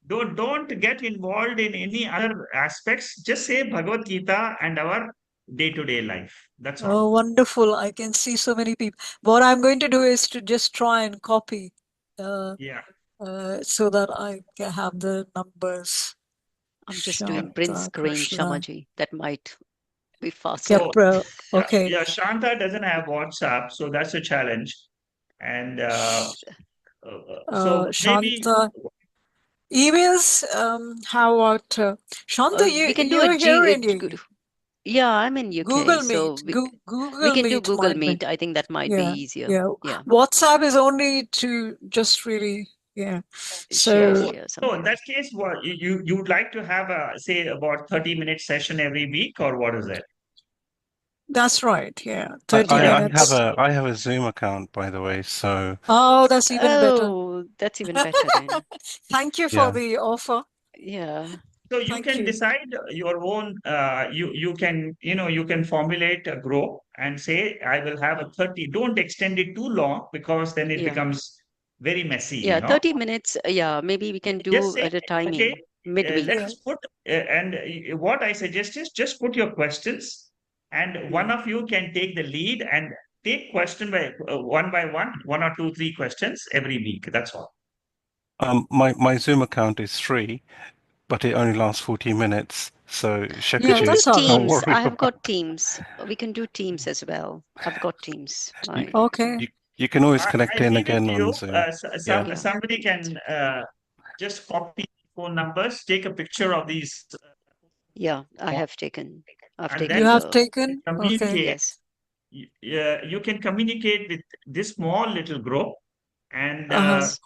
Don't get involved in any other aspects. Just say Bhagavad Gita and our day-to-day life. That's all. Oh, wonderful. I can see so many people. What I'm going to do is to just try and copy Yeah. so that I can have the numbers. I'm just doing print Shanta screen, Krishna. Shamaji. That might be faster. So, Okay. yeah, Shanta doesn't have WhatsApp, so that's a challenge. And so maybe Shanta. Emails, how about Shanta, We can do you're here in yeah, I'm in UK, Google so Meet. we Google can do Meet Google might be. Meet. I think that might be easier. Yeah. WhatsApp is only to just really, share So so something. in that case, what you would like to have say about 30-minute session every week, or what is it? that's right. Yeah. 30 Yeah. minutes. I have a Zoom account, by the way, so Oh, that's even better. Oh, that's even better then. Thank you for yeah. the offer. Yeah. So you Thank can you. decide your own, you can, you can formulate a group and say, I will have a 30, don't extend it too long because then it Yeah. becomes very messy, Yeah, 30 minutes. Yeah, maybe we can Just do say, at a timing, okay, midweek. let's put, and what I suggest is just put your questions and one of you can take the lead and take question by one or two, three questions every week. That's all. My Zoom account is free, but it only lasts 40 minutes. So We can Shakaji, do that's all right. don't Teams. worry I have about got Teams. We can do Teams as well. I've got Teams. Right. Okay. you can always I connect in leave it again to on you. Zoom. Yeah. Yeah. Somebody can just copy phone numbers, take a picture of these, Yeah, I have taken. I've and taken You then have taken? Okay. communicate. Yes. You can communicate with this small little group and Yes.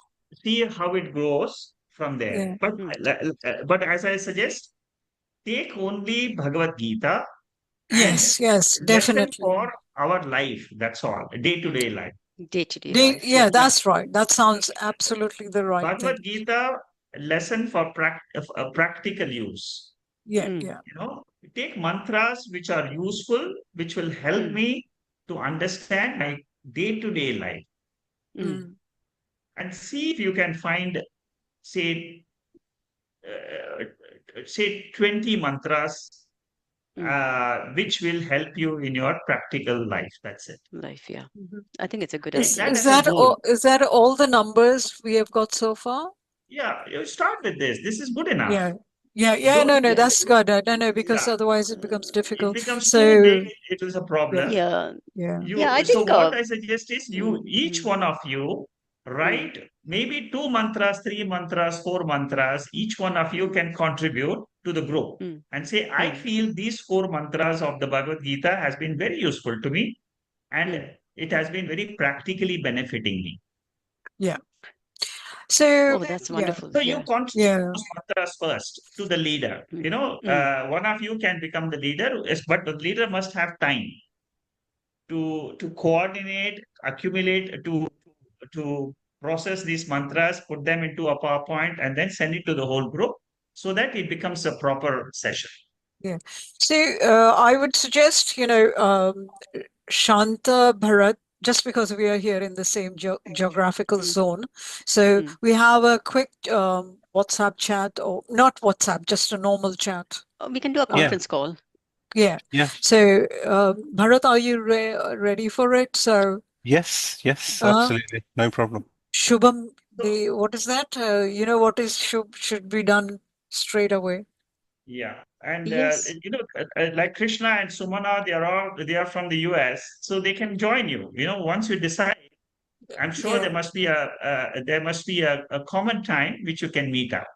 see how it grows from there. Yeah. But as I suggest, take only Bhagavad Gita and Yes, lesson definitely. for our life. That's all, day-to-day life. Day-to-day life. Yeah, that's right. That sounds absolutely the right thing. Bhagavad Gita lesson for practical use. Yeah, Mm. yeah. Take mantras which are useful, which will help me to understand my day-to-day life. Mm. And see if you can find, say, uh, say 20 mantras which will help you in your practical life. That's it. Life, yeah. I think it's a good Take idea. that Is as a that goal. all the numbers we have got so far? Yeah, you start with this. This is good enough. Yeah. Don't- No, that's good. No, because Yeah. otherwise it becomes It difficult. becomes too So big, it is a problem. Yeah. yeah. Yeah, I So think what I suggest is each mm. one of you write maybe 2 mantras, 3 mantras, 4 mantras. Each one of you can contribute to the group and say, I feel these 4 mantras of the Bhagavad Gita has been very useful to me and it has been very practically benefiting me. Yeah. So Oh, that's wonderful. So you Yeah. contribute those mantras first to the leader. One of you can become the leader, but the leader must have time to coordinate, accumulate, to process these mantras, put them into a PowerPoint, and then send it to the whole group so that it becomes a proper session. Yeah. So I would suggest, Shanta, Bharat, just because we are here in the same geographical zone. So we have a quick WhatsApp chat, or not WhatsApp, just a normal chat. We can do a conference call. Yeah. Yeah. So Bharat, are you ready for it? So Yes, absolutely. No problem. Shubham, what is that? What is should be done straight away? Yeah. And Yes. like Krishna and Sumana, they are from the US, so they can join you. Once you decide, I'm sure there must be a common time which you can meet up.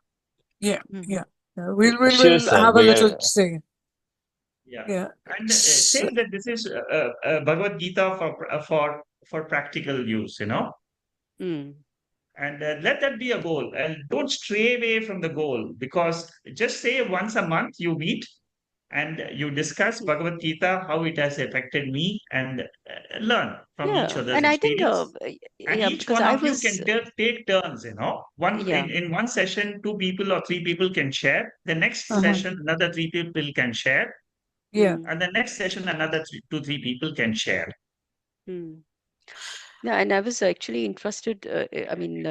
Yeah. We'll Sure, sir. have a little say. Yeah. And say that this is Bhagavad Gita for practical use, And let that be a goal. And don't stray away from the goal, because just say once a month you meet and you discuss Bhagavad Gita, how it has affected me, and learn from each Yeah, other's and I think, experience. And yeah, each because one I of you was, can take turns, One yeah, in one session, 2 people or 3 people can share. The next Uh-huh. session, another 3 people can share. Yeah. mm, And the next session, another 2, 3 people can share. mm. Yeah, and I was actually interested, I mean,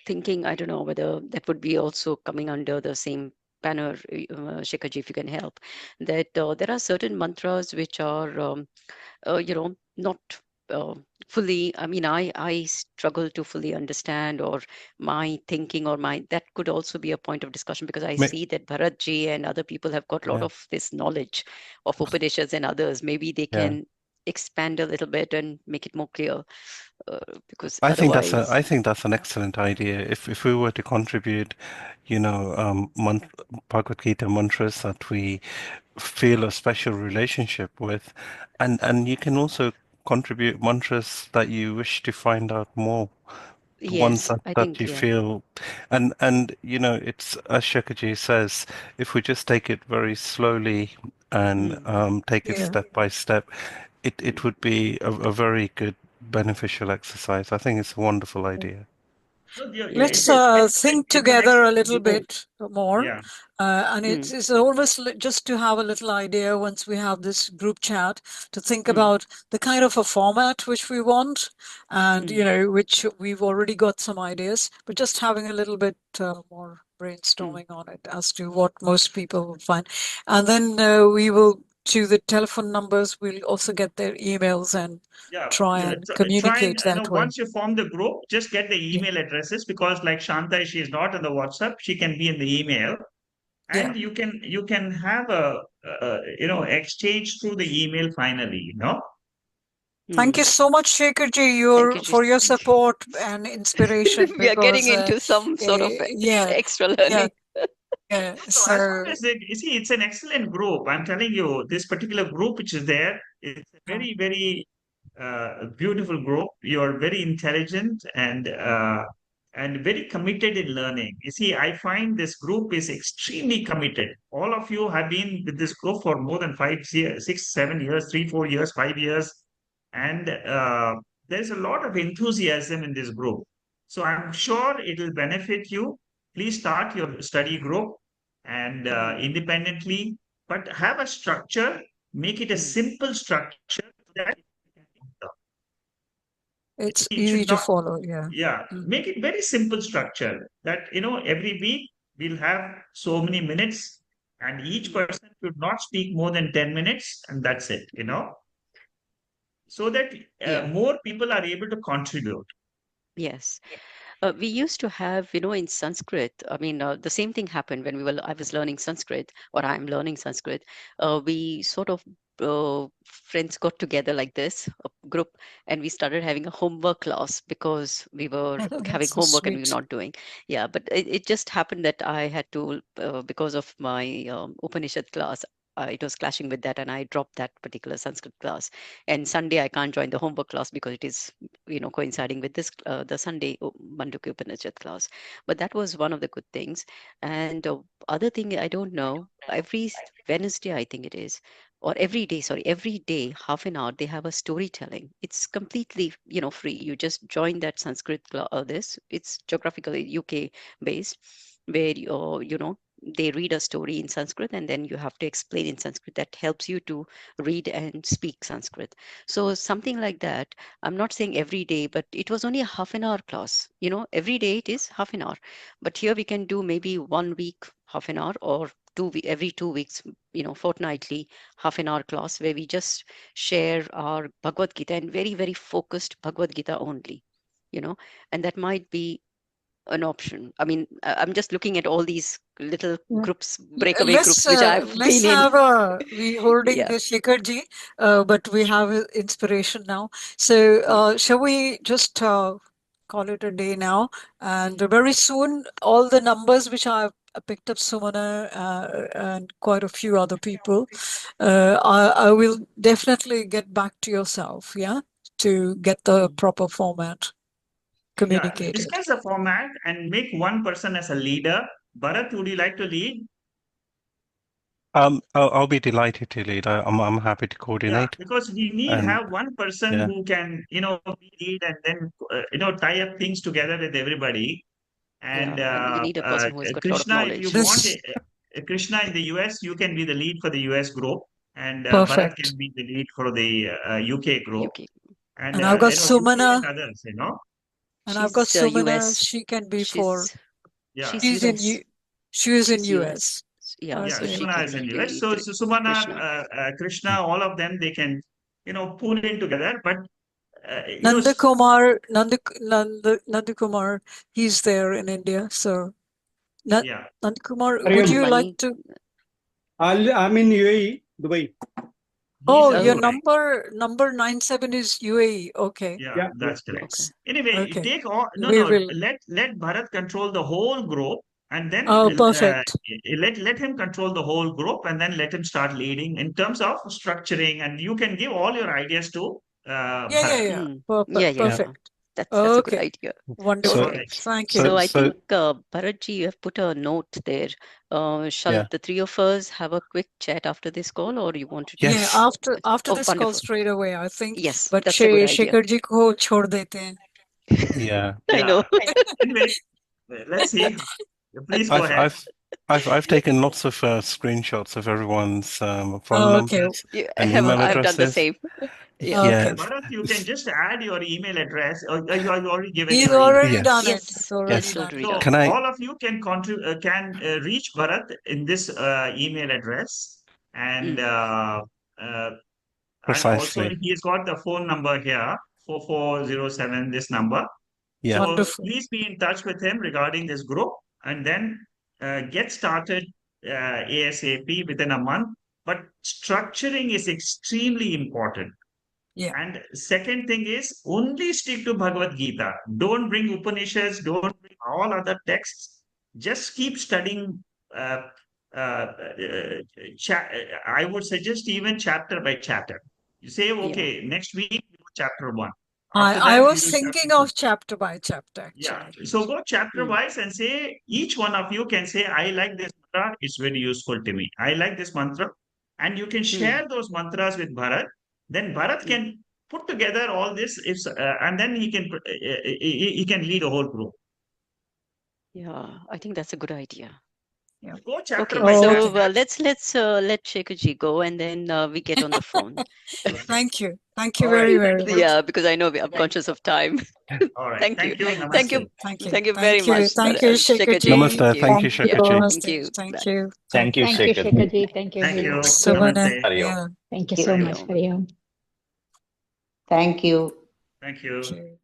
thinking, I don't know whether that would be also coming under the same banner, Shekharji, if you can help, that there are certain mantras which are, not uh, fully, I mean, I struggle to fully understand, or my thinking, or that could also be a point of discussion, because I May- see that Bharatji and other people have got a lot Yeah. of this knowledge of Upanishads and others. Maybe they Yeah. can expand a little bit and make it more clear, because I think otherwise, that's an excellent idea. If we were to contribute, Bhagavad Gita mantras that we feel a special relationship with, and you can also contribute mantras that you wish to find out more, the ones yes, I that think, you yeah. feel, and it's as Shekaji says, if we just take it very slowly and take it Yeah. step by step, it Mm. would be a very good beneficial exercise. I think it's a wonderful idea. So Let's think it's an together a excellent little goal. bit more. Yeah. And Mm. it's always just to have a little idea once we have this group chat, to think Mm. about the kind of a format which we want, and Mm. which we've already got some ideas, but just having a little bit more brainstorming on it as to what most people will find. And then we will, to the telephone numbers, we'll also get their emails and Yeah, try yeah. and Try and, communicate that way. once you form the group, just get the Yeah. email addresses, because like Shanta, she is not on the WhatsApp, she can be in the email, Yeah. and you can have exchange through the email finally. Thank you Mm. so much, Shekharji, Thank you, for your support and inspiration, we are getting because into some sort of yeah, extra yeah, learning. yeah. So as So long as you see, it's an excellent group. I'm telling you, this particular group which is there, it's a very, very beautiful group. You're very intelligent and very committed in learning. You see, I find this group is extremely committed. All of you have been with this group for more than 5 years, 6, 7 years, 3, 4 years, 5 years, and there's a lot of enthusiasm in this group. So I'm sure it will benefit you. Please start your study group and independently, but have a structure. Make it a Mm. simple structure that it's it easy should to not. follow. Yeah. Yeah, make it very simple structure that every week we'll have so many minutes, and each person should not speak more than 10 minutes, and that's it. So that Yeah. more people are able to contribute. Yes. We used to have, in Sanskrit, I mean, the same thing happened when I was learning Sanskrit, or I'm learning Sanskrit. We sort of, friends got together like this, a group, and we started having a homework class, because we were having That's so homework and we were sweet. not doing. Yeah, but it just happened that I had to, because of my Upanishad class, it was clashing with that, and I dropped that particular Sanskrit class. And Sunday, I can't join the homework class because it is coinciding with this the Sunday Mandukya Upanishad class. But that was one of the good things. And other thing, I don't know, every Wednesday, I think it is, or every day, sorry, every day, half an hour, they have a storytelling. It's completely, free. You just join that Sanskrit this. It's geographically UK based, where they read a story in Sanskrit, and then you have to explain in Sanskrit. That helps you to read and speak Sanskrit. So something like that. I'm not saying every day, but it was only a half an hour class. Every day it is half an hour. But here we can do maybe 1 week, half an hour, or every 2 weeks, fortnightly, half an hour class, where we just share our Bhagavad Gita, and very, very focused Bhagavad Gita only, and that might be an option. I mean, I'm just looking at all these little Yeah. groups, breakaway Let's groups, which I've let's been in. have we holding Yeah. Shekharji, but we have inspiration now. So shall we just call it a day now? And very soon, all the numbers which I've picked up, Sumana and quite a few other people, I will definitely get back to yourself, yeah, to get the proper format. communicated. Discuss the format and make one person as a leader. Bharat, would you like to lead? I'll be delighted to lead. I'm happy to Yeah, coordinate. because we need And have one person yeah. who can, lead and then, tie up things together with everybody. And and we need a person who has got a lot of Krishna, if you knowledge. want, This Krishna in the US, you can be the lead for the US group, and Bharat perfect. can be the lead for the UK group, UK. and And I've got Shruti and Sumana, others, and I've got She's Sumana. US. She can be for. Yeah, She's in US. she is in She's US. Yeah, yeah, so she Sumana can is in really US. lead So, the Sumana, Krishna. Krishna, all of them, they can, pull in together. But Nandakumar, Nandakumar, he's there in India. So, yeah, Nandakumar, Hariom. would you like Mani, to? I'm in UAE, Dubai. he's Oh, in your Dubai. number 97 is UAE. Okay. Yeah, Yeah, that's yeah. correct. okay. Anyway, Okay. take all, We will. let Bharat control the whole group, and then Oh, perfect. let him control the whole group, and then let him start leading in terms of structuring, and you can give all your ideas to Bharat. Yeah. Yeah. Perfect. That's a good Okay. idea. Wonderful. All Okay. right. Thank you. So I So think Bharatji, you have put a note there. Shall yeah. the three of us have a quick chat after this call, or you want to do? Yeah, Yes. after Oh, this call wonderful. straight away, I think. Yes, But that's a good idea. Shekhar ji ko chhod dete hain. Yeah. I Yeah. know. Anyway, let's see. Please go ahead. I've taken lots of screenshots of everyone's phone Oh, okay. numbers Yeah, and email I've done the addresses. same. Yeah. Okay. Yeah. Bharat, you can just add your email address, or you have already given He's your email already address. done it. Yes, He's already it's done already it. So done. Can I? all of you can reach Bharat in this email address, and also Precisely. he's got the phone number here, 4407, this number. Yeah. So Wonderful. please be in touch with him regarding this group, and then get started ASAP within a month. But structuring is extremely important. Yeah. And second thing is, only stick to Bhagavad Gita. Don't bring Upanishads, don't bring all other texts. Just keep studying. Uh, I would suggest even chapter by chapter. You say, okay, next week, we do chapter 1. After I that, we was do thinking chapter 2. of chapter by chapter, Yeah. actually. So go chapter wise and say, each one of you can say, I like this mantra, it's very useful to me. I like this mantra. And you can share those mantras with Bharat. Then Bharat can put together all this, and then he can lead a whole group. Yeah, I think that's a good idea. Yeah. Go chapter Okay, by so chapter. let's let Shekharji go, and then we get on the phone. Thank you. Thank you All right. very, very much. Yeah, because I know I'm conscious of time. All right. Thank you. Namaste. Thank you. Thank you very much, Thank you, Shekhar ji. Namaste. Thank you, Yeah, Shekhar ji. thank you. Thank Bye. you. Thank you, Thank you, Shekhar. Shekharji. Thank you Thank very you. much. Sumana. Namaste. Yeah. Thank you so much, Hariom. Hariom. Thank you. Thank you. Thank you.